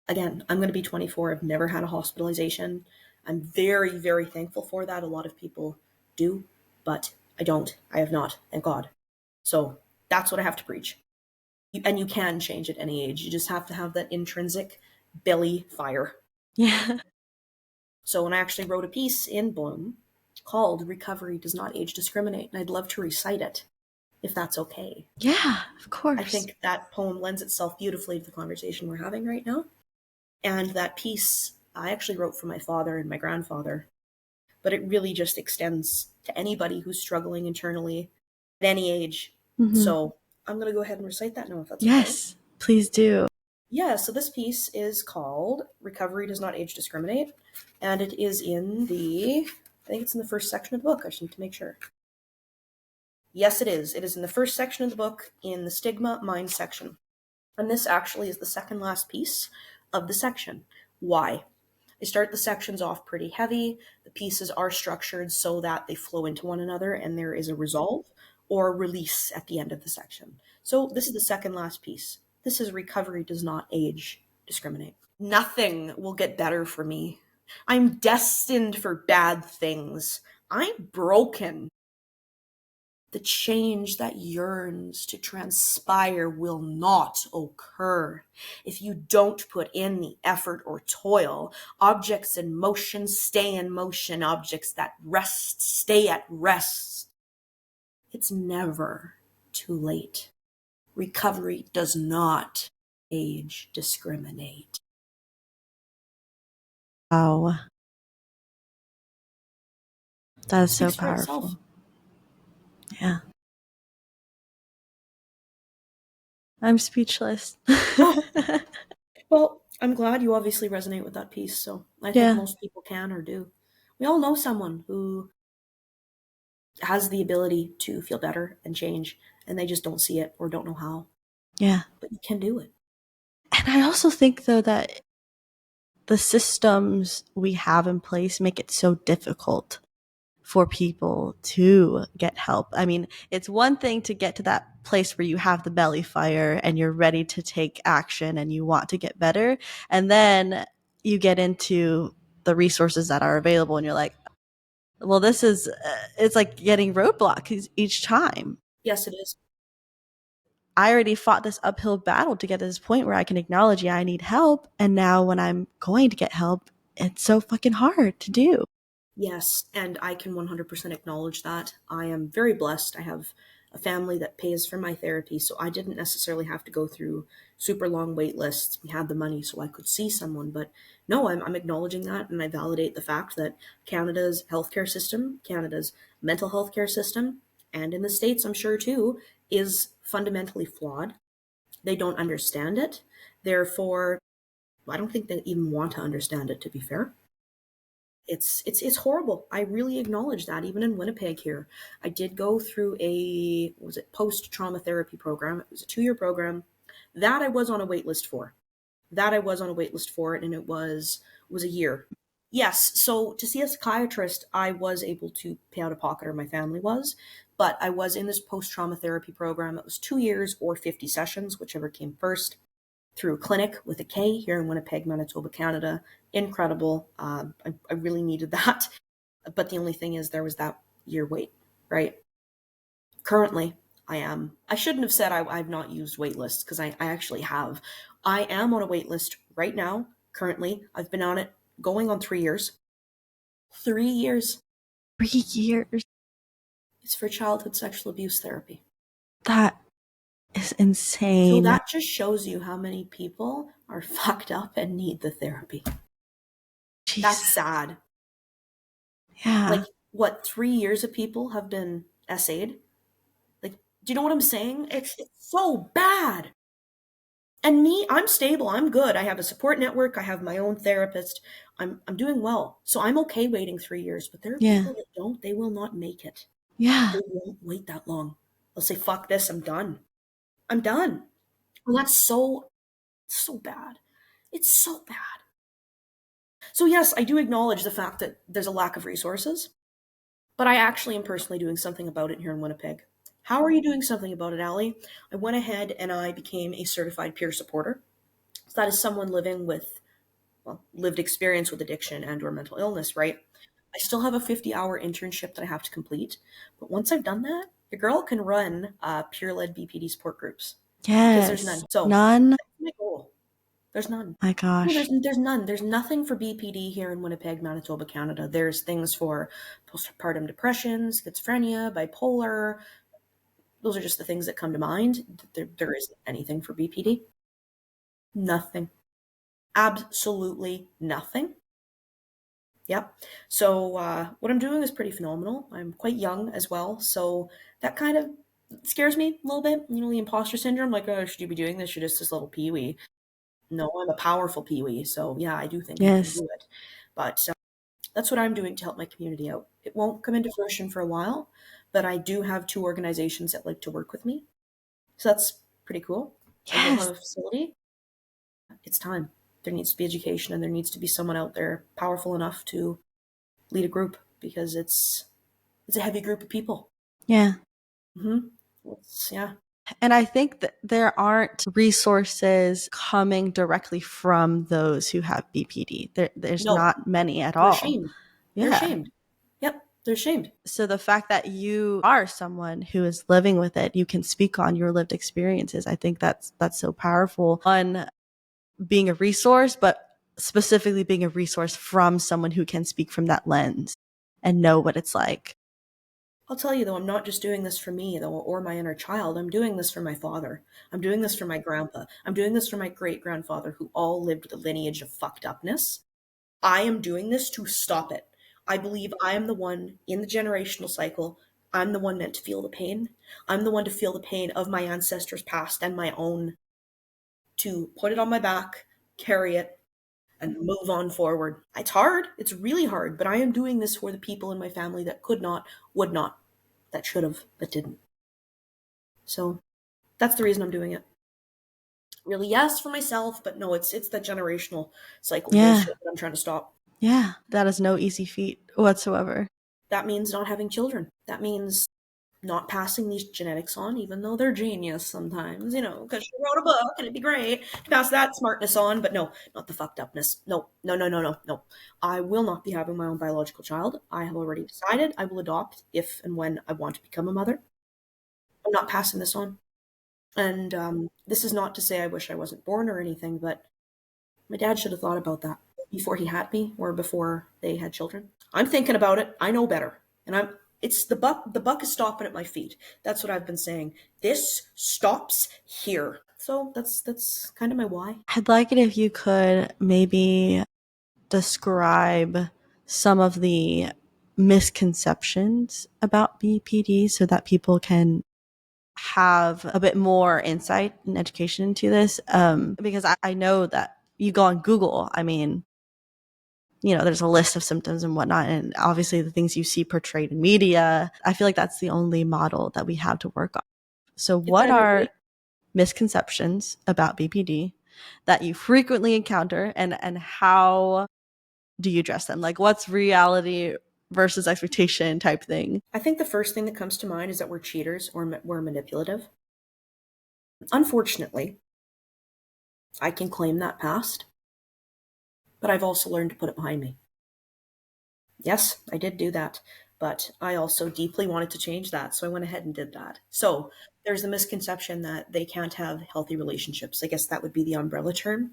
Again, I'm going to be 24. I've never had a hospitalization. I'm very, very thankful for that. A lot of people do, but I don't. I have not, thank God. So that's what I have to preach. And you can change at any age. You just have to have that intrinsic belly fire. Yeah. So when I actually wrote a piece in Bloom called Recovery Does Not Age Discriminate, and I'd love to recite it, if that's okay. Yeah, of course. I think that poem lends itself beautifully to the conversation we're having right now. And that piece I actually wrote for my father and my grandfather, but it really just extends to anybody who's struggling internally at any age. Mm-hmm. So I'm going to go ahead and recite that now, if that's okay. Yes, please do. Yeah, so this piece is called Recovery Does Not Age Discriminate, and it is in I think it's in the first section of the book. I just need to make sure. Yes, it is. It is in the first section of the book, in the stigma mind section. And this actually is the second last piece of the section. Why? I start the sections off pretty heavy. The pieces are structured so that they flow into one another and there is a resolve or release at the end of the section. So this is the second last piece. This is Recovery Does Not Age Discriminate. Nothing will get better for me. I'm destined for bad things. I'm broken. The change that yearns to transpire will not occur if you don't put in the effort or toil. Objects in motion stay in motion. Objects that rest stay at rest. It's never too late. Recovery does not age discriminate. Wow. That is so Speaks for itself. powerful. Yeah. I'm speechless. Well, I'm glad you obviously resonate with that piece, so I think most people can or do. We all know someone who has the ability to feel better and change, and they just don't see it or don't know how. Yeah. But you can do it. And I also think, though, that the systems we have in place make it so difficult for people to get help. I mean, it's one thing to get to that place where you have the belly fire and you're ready to take action and you want to get better. And then you get into the resources that are available and you're like, well, this is, it's like getting roadblocks each time. Yes, it is. I already fought this uphill battle to get to this point where I can acknowledge, yeah, I need help. And now when I'm going to get help, it's so fucking hard to do. Yes, and I can 100% acknowledge that. I am very blessed. I have a family that pays for my therapy, so I didn't necessarily have to go through super long wait lists. We had the money so I could see someone, but no, I'm acknowledging that, and I validate the fact that Canada's healthcare system, Canada's mental health care system, and in the States, I'm sure too, is fundamentally flawed. They don't understand it. Therefore, I don't think they even want to understand it, to be fair. It's horrible. I really acknowledge that. Even in Winnipeg here, I did go through a post trauma therapy program. It was a 2-year program that I was on a wait list for. And it was a year. Yes, so to see a psychiatrist, I was able to pay out of pocket, or my family was, but I was in this post trauma therapy program. It was 2 years or 50 sessions, whichever came first, through a clinic with a K here in Winnipeg, Manitoba, Canada. Incredible. I really needed that. But the only thing is there was that year wait, right? Currently, I shouldn't have said I've not used wait lists, because I actually have. I am on a wait list right now, currently. I've been on it going on 3 years. 3 years. 3 years? It's for childhood sexual abuse therapy. That is insane. So that just shows you how many people are fucked up and need the therapy. Jesus. That's sad. Yeah. Like, what, 3 years of people have been SA'd? Like, do you know what I'm saying? It's so bad. And me, I'm stable. I'm good. I have a support network. I have my own therapist. I'm doing well. So I'm okay waiting 3 years. But there are people that don't. They will not make it. Yeah. They won't wait that long. They'll say, fuck this. I'm done. I'm done. Well, that's so bad. It's so bad. So yes, I do acknowledge the fact that there's a lack of resources, but I actually am personally doing something about it here in Winnipeg. How are you doing something about it, Allie? I went ahead and I became a certified peer supporter. So that is someone living with lived experience with addiction and or mental illness, right? I still have a 50-hour internship that I have to complete. But once I've done that, your girl can run peer-led BPD support groups because there's Yes. none. So None? that's my goal. There's none. My No, gosh. there's none. There's nothing for BPD here in Winnipeg, Manitoba, Canada. There's things for postpartum depression, schizophrenia, bipolar. Those are just the things that come to mind. There isn't anything for BPD. Nothing. Absolutely nothing. Yep. So what I'm doing is pretty phenomenal. I'm quite young as well, so that kind of scares me a little bit. You know, the imposter syndrome. Like, oh, should you be doing this? You're just this little peewee. No, I'm a powerful peewee. So yeah, I do think I can Yes. do it. But that's what I'm doing to help my community out. It won't come into fruition for a while, but I do have 2 organizations that like to work with me. So that's pretty cool. I will have Yes. a facility. It's time. There needs to be education and there needs to be someone out there powerful enough to lead a group because it's a heavy group of people. Yeah. Hmm. Yeah. And I think that there aren't resources coming directly from those who have BPD. There's No, not many at they're all. ashamed. They're Yeah. ashamed. Yep, they're ashamed. So the fact that you are someone who is living with it, you can speak on your lived experiences. I think that's so powerful. On being a resource, but specifically being a resource from someone who can speak from that lens and know what it's like. I'll tell you though, I'm not just doing this for me though, or my inner child. I'm doing this for my father. I'm doing this for my grandpa. I'm doing this for my great grandfather, who all lived the lineage of fucked upness. I am doing this to stop it. I believe I am the one in the generational cycle. I'm the one meant to feel the pain. I'm the one to feel the pain of my ancestors past and my own, to put it on my back, carry it, and move on forward. It's hard. It's really hard, but I am doing this for the people in my family that could not, would not, that should have, but didn't. So that's the reason I'm doing it. Really, yes, for myself, but no, it's the generational cycle Yeah. bullshit that I'm trying to stop. Yeah. That is no easy feat whatsoever. That means not having children. That means not passing these genetics on, even though they're genius sometimes, because she wrote a book and it'd be great to pass that smartness on, but no, not the fucked upness. No, no, no, no, no, no. I will not be having my own biological child. I have already decided I will adopt if and when I want to become a mother. I'm not passing this on. And this is not to say I wish I wasn't born or anything, but my dad should have thought about that before he had me or before they had children. I'm thinking about it. I know better. And it's the buck is stopping at my feet. That's what I've been saying. This stops here. So that's kind of my why. I'd like it if you could maybe describe some of the misconceptions about BPD so that people can have a bit more insight and education into this. Because I know that you go on Google, I mean, there's a list of symptoms and whatnot, and obviously the things you see portrayed in media. I feel like that's the only model that we have to work on. So, what are misconceptions about BPD that you frequently encounter, and how do you address them? Like, what's reality versus expectation type thing? I think the first thing that comes to mind is that we're cheaters or we're manipulative. Unfortunately, I can claim that past, but I've also learned to put it behind me. Yes, I did do that, but I also deeply wanted to change that, so I went ahead and did that. So there's the misconception that they can't have healthy relationships. I guess that would be the umbrella term.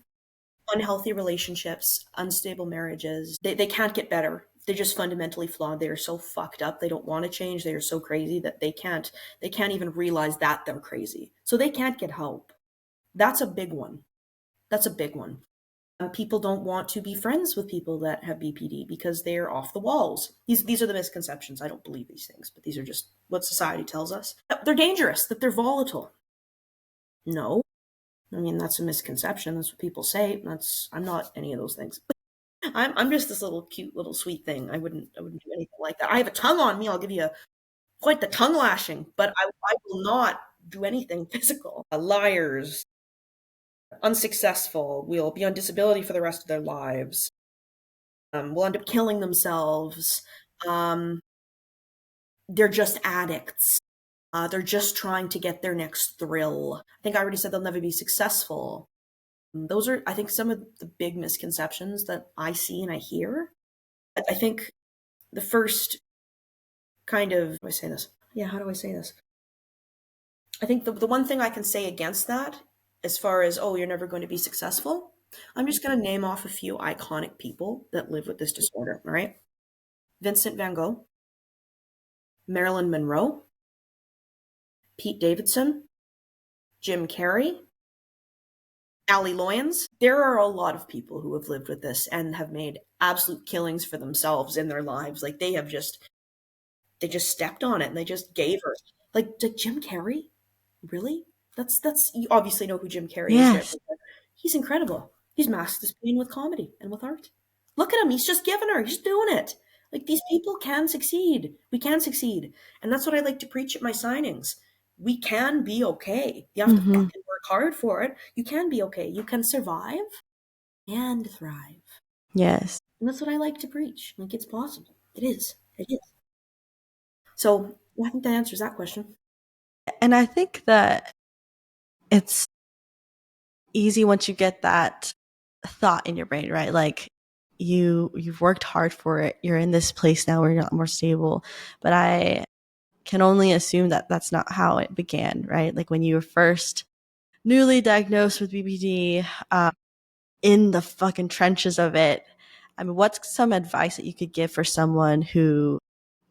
Unhealthy relationships, unstable marriages, they can't get better. They're just fundamentally flawed. They are so fucked up. They don't want to change. They are so crazy that they can't even realize that they're crazy. So they can't get help. That's a big one. That's a big one. People don't want to be friends with people that have BPD because they're off the walls. These are the misconceptions. I don't believe these things, but these are just what society tells us. They're dangerous, that they're volatile. No. I mean, that's a misconception. That's what people say. I'm not any of those things. I'm just this little cute little sweet thing. I wouldn't do anything like that. I have a tongue on me. I'll give you quite the tongue lashing, but I will not do anything physical. Liars, unsuccessful, will be on disability for the rest of their lives. Will end up killing themselves. Um, they're just addicts. They're just trying to get their next thrill. I think I already said they'll never be successful. Those are, I think, some of the big misconceptions that I see and I hear. I think the first kind of, how do I say this? Yeah, how do I say this? I think the one thing I can say against that, as far as, oh, you're never going to be successful, I'm just going to name off a few iconic people that live with this disorder, all right? Vincent van Gogh, Marilyn Monroe, Pete Davidson, Jim Carrey, Allie Loyns. There are a lot of people who have lived with this and have made absolute killings for themselves in their lives. Like they just stepped on it and they just gave her. Like Jim Carrey? Really? That's you obviously know who Jim Carrey is, right? Yes. He's incredible. He's masked his pain with comedy and with art. Look at him. He's just giving her. He's doing it. Like these people can succeed. We can succeed. And that's what I like to preach at my signings. We can be okay. You have to Mm-hmm. fucking work hard for it. You can be okay. You can survive and thrive. Yes. And that's what I like to preach. Like it's possible. It is. It is. So I think that answers that question. And I think that it's easy once you get that thought in your brain, right? Like you've worked hard for it. You're in this place now where you're not more stable. But I can only assume that that's not how it began, right? Like when you were first newly diagnosed with BPD, in the fucking trenches of it. I mean, what's some advice that you could give for someone who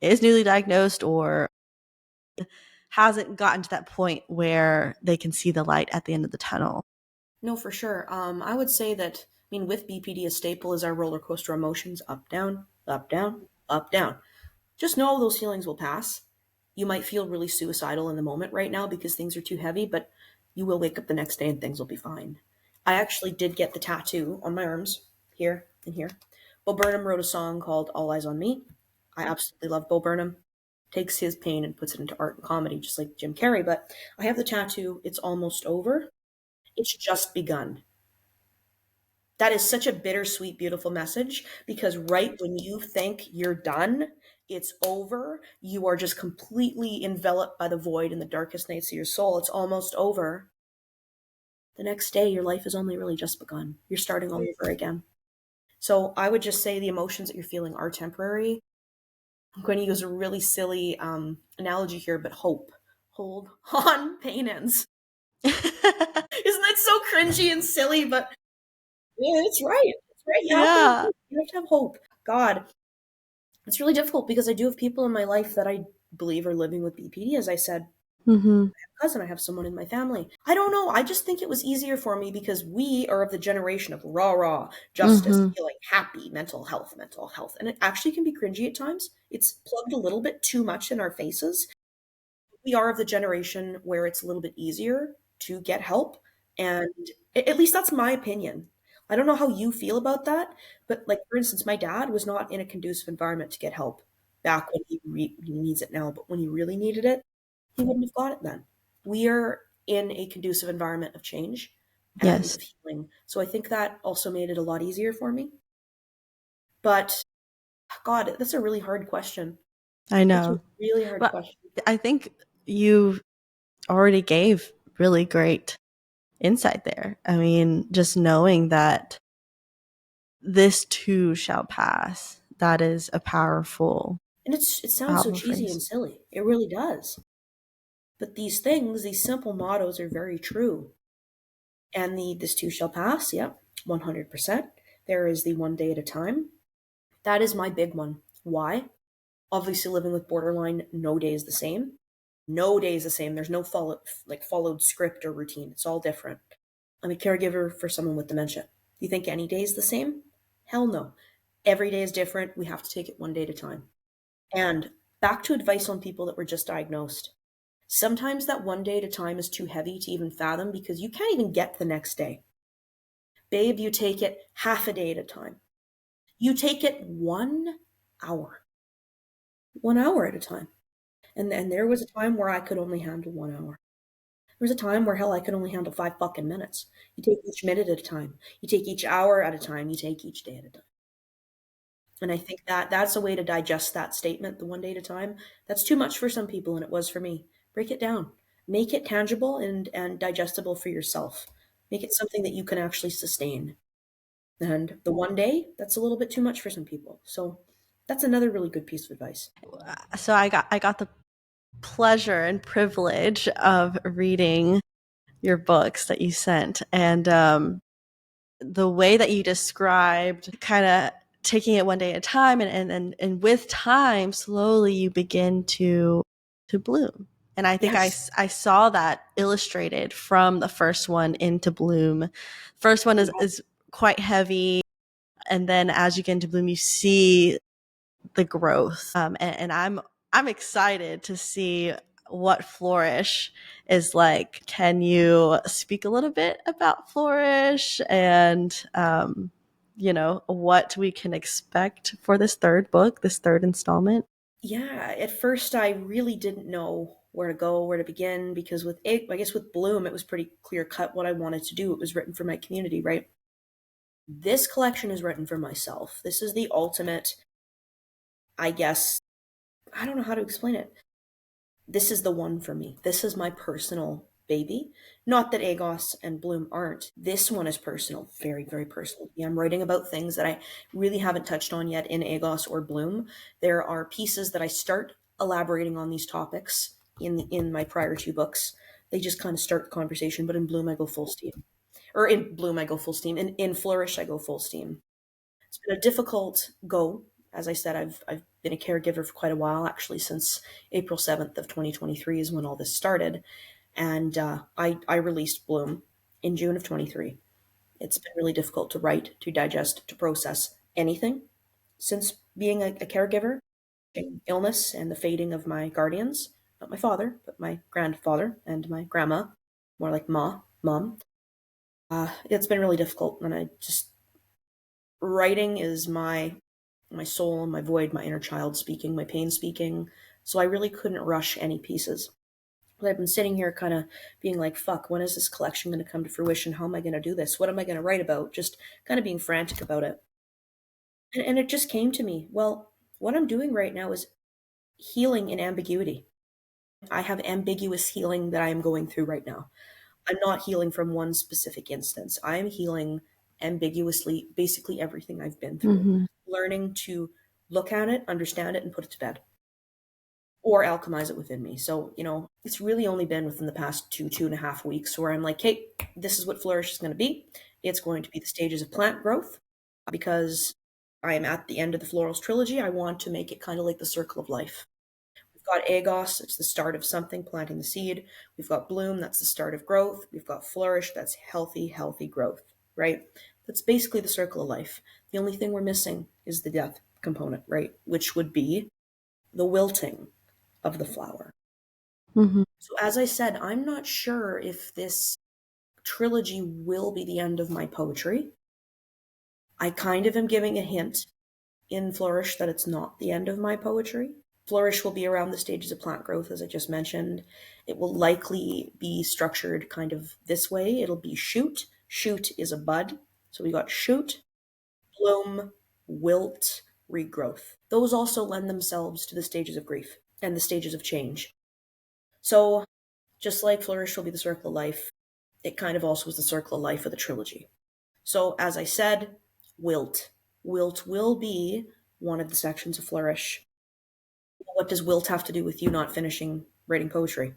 is newly diagnosed or hasn't gotten to that point where they can see the light at the end of the tunnel? No, for sure. I would say that, I mean, with BPD, a staple is our roller coaster emotions up, down, up, down, up, down. Just know those feelings will pass. You might feel really suicidal in the moment right now because things are too heavy, but you will wake up the next day and things will be fine. I actually did get the tattoo on my arms, here and here. Bo Burnham wrote a song called All Eyes on Me. I absolutely love Bo Burnham. Takes his pain and puts it into art and comedy, just like Jim Carrey. But I have the tattoo. It's almost over. It's just begun. That is such a bittersweet, beautiful message because right when you think you're done, it's over, you are just completely enveloped by the void in the darkest nights of your soul. It's almost over. The next day, your life has only really just begun. You're starting all over again. So I would just say the emotions that you're feeling are temporary. I'm going to use a really silly analogy here, but hope. Hold on, pain ends. Isn't that so cringy and silly? But yeah, it's right. It's right. You have to have Yeah. hope. You have to have hope. God, it's really difficult because I do have people in my life that I believe are living with BPD. As I said, Mm-hmm. cousin, I have someone in my family. I don't know. I just think it was easier for me because we are of the generation of rah justice, Mm-hmm. feeling happy, mental health, and it actually can be cringy at times. It's plugged a little bit too much in our faces. We are of the generation where it's a little bit easier to get help. And at least that's my opinion. I don't know how you feel about that, but like for instance, my dad was not in a conducive environment to get help back when he needs it now, but when he really needed it, he wouldn't have got it then. We are in a conducive environment of change and Yes, of healing. So I think that also made it a lot easier for me. But God, that's a really hard question. I That's a know. really hard But question. I think you already gave really great insight there. I mean, just knowing that this too shall pass, that is a powerful, And it sounds so powerful cheesy phrase. and silly. It really does. But these things, these simple mottos are very true. And the this too shall pass, yep, 100%. There is the one day at a time. That is my big one. Why? Obviously living with borderline, no day is the same. No day is the same. There's no followed script or routine. It's all different. I'm a caregiver for someone with dementia. Do you think any day is the same? Hell no. Every day is different. We have to take it one day at a time. And back to advice on people that were just diagnosed. Sometimes that one day at a time is too heavy to even fathom because you can't even get the next day. Babe, you take it half a day at a time. You take it 1 hour, 1 hour at a time. And then there was a time where I could only handle 1 hour. There was a time where hell I could only handle 5 fucking minutes. You take each minute at a time. You take each hour at a time. You take each day at a time. And I think that that's a way to digest that statement, the one day at a time. That's too much for some people, and it was for me. Break it down. Make it tangible and digestible for yourself. Make it something that you can actually sustain. And the one day, that's a little bit too much for some people. So that's another really good piece of advice. So I got the pleasure and privilege of reading your books that you sent, and the way that you described kind of taking it one day at a time, and with time, slowly you begin to bloom. And I think Yes. I saw that illustrated from the first one into bloom. First one is quite heavy, and then as you get into bloom, you see the growth. And I'm excited to see what Flourish is like. Can you speak a little bit about Flourish and what we can expect for this third book, this third installment? Yeah, at first I really didn't know where to go, where to begin, because I guess with Bloom, it was pretty clear cut what I wanted to do. It was written for my community, right? This collection is written for myself. This is the ultimate, I guess, I don't know how to explain it. This is the one for me. This is my personal baby. Not that Agos and Bloom aren't. This one is personal, very, very personal. Yeah, I'm writing about things that I really haven't touched on yet in Agos or Bloom. There are pieces that I start elaborating on these topics in my prior two books. They just kind of start the conversation, but in Bloom I go full steam. Or in Bloom I go full steam. In Flourish I go full steam. It's been a difficult go. As I said, I've been a caregiver for quite a while, actually, since April 7th of 2023 is when all this started. And I released Bloom in June of 23. It's been really difficult to write, to digest, to process anything since being a caregiver, illness and the fading of my guardians, not my father, but my grandfather and my grandma, more like mom. It's been really difficult, and I just writing is my soul, my void, my inner child speaking, my pain speaking. So I really couldn't rush any pieces. But I've been sitting here kind of being like, fuck, when is this collection going to come to fruition? How am I going to do this? What am I going to write about? Just kind of being frantic about it. And it just came to me, well, what I'm doing right now is healing in ambiguity. I have ambiguous healing that I am going through right now. I'm not healing from one specific instance. I am healing ambiguously, basically everything I've been through, Mm-hmm. learning to look at it, understand it, and put it to bed or alchemize it within me. So, it's really only been within the past 2.5 weeks where I'm like, hey, this is what Flourish is going to be. It's going to be the stages of plant growth because I am at the end of the Florals trilogy. I want to make it kind of like the circle of life. We've got Agos, it's the start of something, planting the seed. We've got Bloom, that's the start of growth. We've got Flourish, that's healthy, healthy growth, right? That's basically the circle of life. The only thing we're missing is the death component, right? Which would be the wilting of the flower. Mm-hmm. So, as I said, I'm not sure if this trilogy will be the end of my poetry. I kind of am giving a hint in Flourish that it's not the end of my poetry. Flourish will be around the stages of plant growth, as I just mentioned. It will likely be structured kind of this way. It'll be shoot. Shoot is a bud. So we got shoot, bloom, wilt, regrowth. Those also lend themselves to the stages of grief and the stages of change. So just like Flourish will be the circle of life, it kind of also is the circle of life of the trilogy. So as I said, wilt. Wilt will be one of the sections of Flourish. What does wilt have to do with you not finishing writing poetry?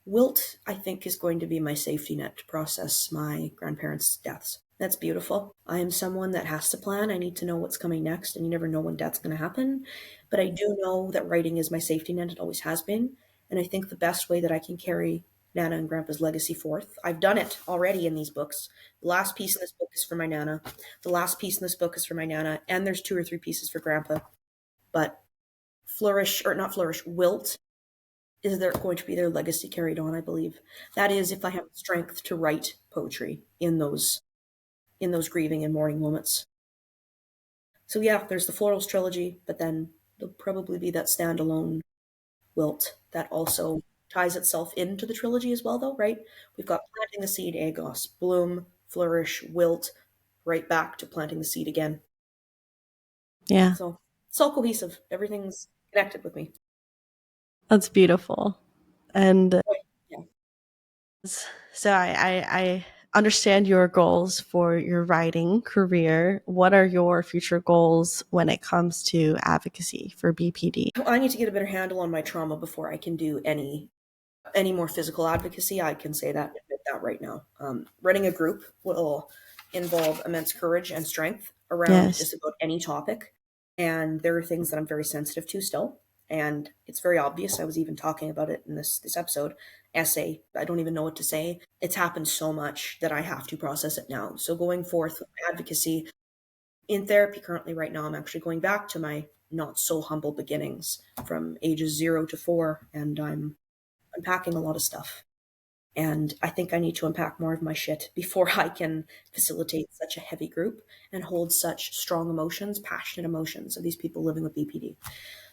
Wilt, I think, is going to be my safety net to process my grandparents' deaths. That's beautiful. I am someone that has to plan. I need to know what's coming next, and you never know when death's going to happen. But I do know that writing is my safety net. It always has been. And I think the best way that I can carry Nana and Grandpa's legacy forth, I've done it already in these books. The last piece in this book is for my Nana. The last piece in this book is for my Nana. And there's 2 or 3 pieces for Grandpa. But flourish, or not flourish, wilt is there going to be their legacy carried on, I believe. That is if I have the strength to write poetry in those grieving and mourning moments. So yeah, there's the Florals trilogy, but then there'll probably be that standalone wilt that also ties itself into the trilogy as well though, right? We've got planting the seed, Agos, bloom, flourish, wilt, right back to planting the seed again. Yeah, So it's all cohesive. Everything's connected with me. that's beautiful. And Oh, yeah. so I understand your goals for your writing career. What are your future goals when it comes to advocacy for BPD? I need to get a better handle on my trauma before I can do any more physical advocacy. I can say that, admit that right now. Running a group will involve immense courage and strength around Yes. just about any topic. And there are things that I'm very sensitive to still. And it's very obvious. I was even talking about it in this episode. Essay. I don't even know what to say. It's happened so much that I have to process it now. So going forth with advocacy in therapy currently right now, I'm actually going back to my not so humble beginnings from ages 0 to 4, and I'm unpacking a lot of stuff. And I think I need to unpack more of my shit before I can facilitate such a heavy group and hold such strong emotions, passionate emotions of these people living with BPD.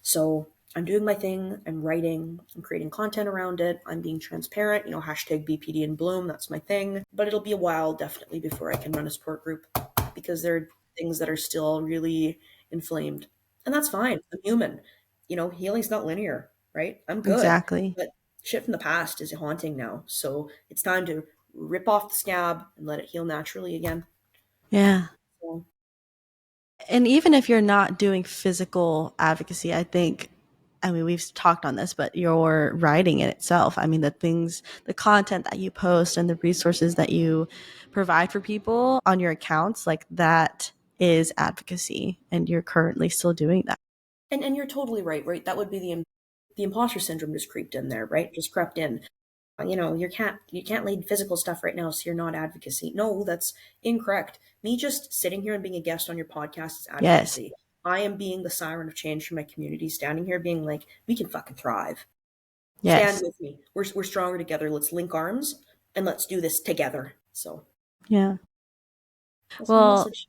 So I'm doing my thing. I'm writing. I'm creating content around it. I'm being transparent. Hashtag BPD in bloom. That's my thing. But it'll be a while, definitely, before I can run a support group because there are things that are still really inflamed. And that's fine. I'm human. Healing's not linear, right? I'm good. Exactly. But shit from the past is haunting now. So it's time to rip off the scab and let it heal naturally again. Yeah. So, And even if you're not doing physical advocacy, I mean, we've talked on this, but your writing in itself, I mean, the content that you post and the resources that you provide for people on your accounts, like that is advocacy. And you're currently still doing that. and you're totally right? That would be the imposter syndrome just creeped in there, right? Just crept in. You can't lead physical stuff right now, so you're not advocacy. No, that's incorrect. Me just sitting here and being a guest on your podcast is Yes. advocacy. I am being the siren of change for my community, standing here being like, we can fucking thrive. Stand Yes. with me. We're stronger together. Let's link arms and let's do this together. So Yeah. that's my Well, message.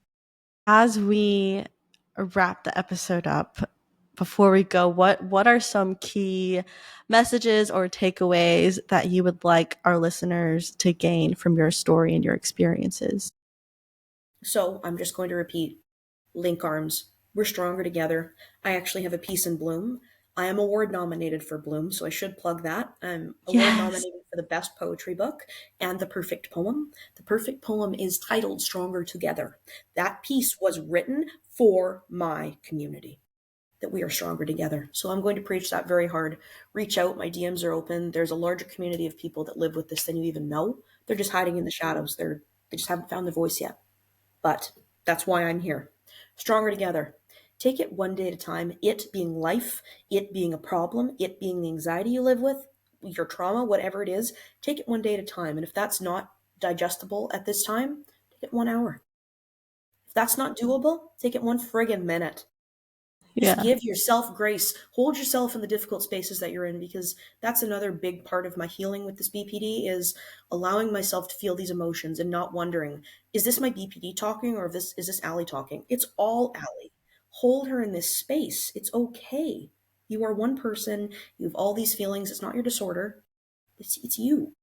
as we wrap the episode up, before we go, what are some key messages or takeaways that you would like our listeners to gain from your story and your experiences? So I'm just going to repeat, link arms. We're stronger together. I actually have a piece in Bloom. I am award nominated for Bloom, so I should plug that. I'm award Yes. nominated for the best poetry book and the perfect poem. The perfect poem is titled Stronger Together. That piece was written for my community, that we are stronger together. So I'm going to preach that very hard. Reach out. My DMs are open. There's a larger community of people that live with this than you even know. They're just hiding in the shadows. They just haven't found their voice yet. But that's why I'm here. Stronger together. Take it one day at a time. It being life, it being a problem, it being the anxiety you live with, your trauma, whatever it is, take it one day at a time. And if that's not digestible at this time, take it 1 hour. If that's not doable, take it 1 friggin' minute. Just Yeah. give yourself grace. Hold yourself in the difficult spaces that you're in, because that's another big part of my healing with this BPD is allowing myself to feel these emotions and not wondering, is this my BPD talking or is this Allie talking? It's all Allie. Hold her in this space. It's okay. You are one person. You have all these feelings. It's not your disorder. It's you.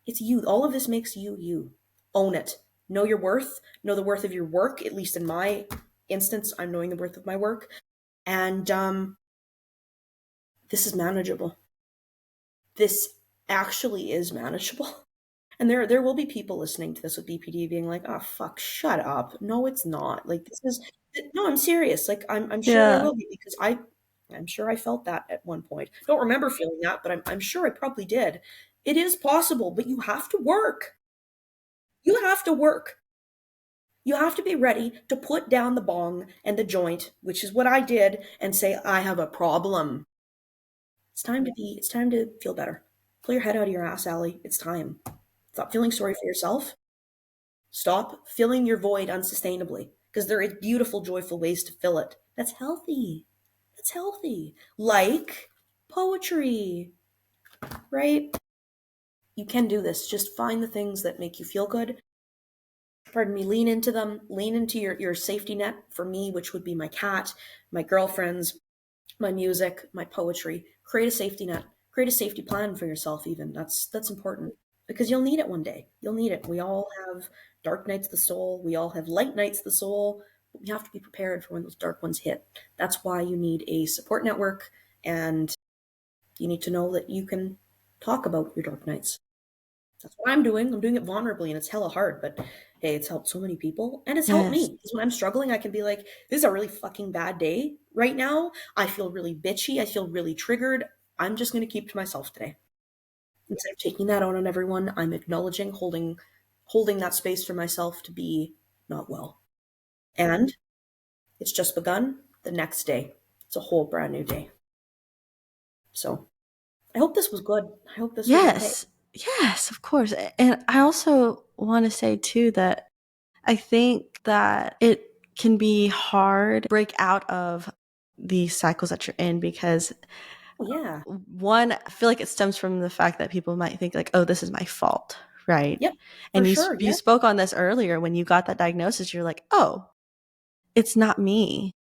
It's you. All of this makes you you. Own it. Know your worth. Know the worth of your work. At least in my instance, I'm knowing the worth of my work. And this is manageable. This actually is manageable. And there will be people listening to this with BPD being like, "Oh fuck, shut up." No, it's not. Like this is no, I'm serious. Like I'm sure there Yeah. will be, because I'm sure I felt that at one point. Don't remember feeling that, but I'm sure I probably did. It is possible, but you have to work. You have to work. You have to be ready to put down the bong and the joint, which is what I did, and say, I have a problem. It's time to feel better. Pull your head out of your ass, Allie. It's time. Stop feeling sorry for yourself. Stop filling your void unsustainably, because there is beautiful, joyful ways to fill it. That's healthy. That's healthy. Like poetry, right? You can do this. Just find the things that make you feel good. Pardon me, lean into them. Lean into your safety net, for me, which would be my cat, my girlfriends, my music, my poetry. Create a safety net. Create a safety plan for yourself even. That's important, because you'll need it one day. You'll need it. We all have dark nights of the soul. We all have light nights of the soul. But we have to be prepared for when those dark ones hit. That's why you need a support network, and you need to know that you can talk about your dark nights. That's what I'm doing. I'm doing it vulnerably and it's hella hard, but hey, it's helped so many people and it's helped Yes. me. Because when I'm struggling, I can be like, this is a really fucking bad day right now. I feel really bitchy. I feel really triggered. I'm just going to keep to myself today. Instead of taking that out on everyone, I'm acknowledging, holding that space for myself to be not well. And it's just begun the next day. It's a whole brand new day. So I hope this was good. I hope this was okay. Yes. Yes, of course. And I also want to say too that I think that it can be hard to break out of these cycles that you're in because Oh, yeah. one, I feel like it stems from the fact that people might think like, oh, this is my fault, right? Yep. For And sure. you Yeah. spoke on this earlier when you got that diagnosis. You're like, oh, it's not me.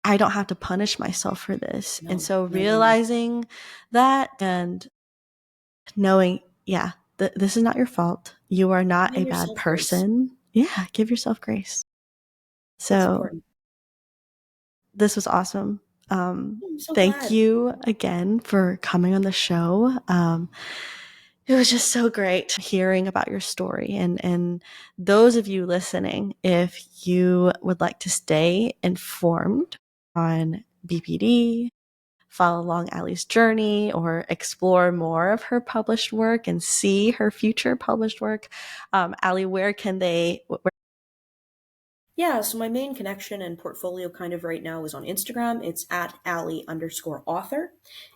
I don't have to punish myself for this. And No, so no, no, no. realizing that and knowing, yeah, this is not your fault. You are not a Giving bad yourself grace. person. Yeah, give yourself grace. It's So important. this was awesome. I'm so Thank glad. you again for coming on the show. It was just so great hearing about your story. And those of you listening, if you would like to stay informed on BPD, follow along Allie's journey, or explore more of her published work and see her future published work, Allie, where can they? Yeah, so my main connection and portfolio kind of right now is on Instagram. It's at Allie_author.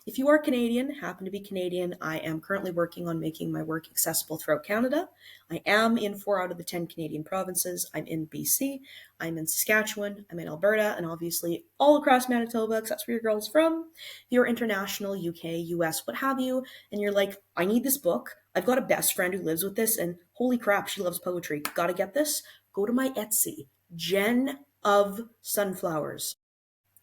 If you are Canadian, happen to be Canadian, I am currently working on making my work accessible throughout Canada. I am in 4 out of the 10 Canadian provinces. I'm in BC, I'm in Saskatchewan, I'm in Alberta, and obviously all across Manitoba, because that's where your girl's from. If you're international, UK, US, what have you, and you're like, I need this book. I've got a best friend who lives with this, and holy crap, she loves poetry. Gotta get this. Go to my Etsy. Gen of Sunflowers.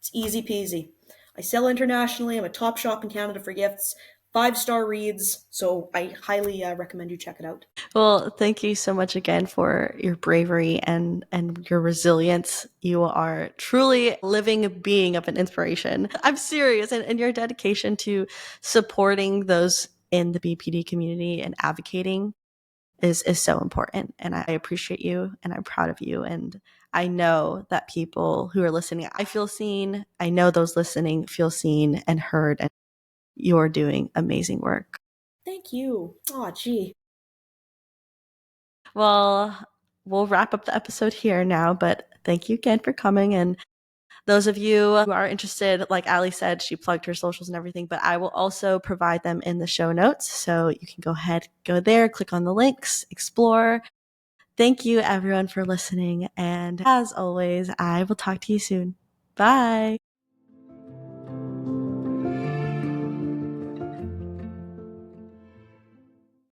It's easy peasy. I sell internationally. I'm a top shop in Canada for gifts. 5-star reads. So I highly recommend you check it out. Well, thank you so much again for your bravery and your resilience. You are truly a living being of an inspiration. I'm serious, and your dedication to supporting those in the BPD community and advocating is so important. And I appreciate you and I'm proud of you. And I know that people who are listening, I feel seen. I know those listening feel seen and heard, and you're doing amazing work. Thank you. Oh, gee. Well, we'll wrap up the episode here now, but thank you again for coming. And those of you who are interested, like Ali said, she plugged her socials and everything, but I will also provide them in the show notes. So you can go ahead, go there, click on the links, explore. Thank you everyone for listening. And as always, I will talk to you soon. Bye.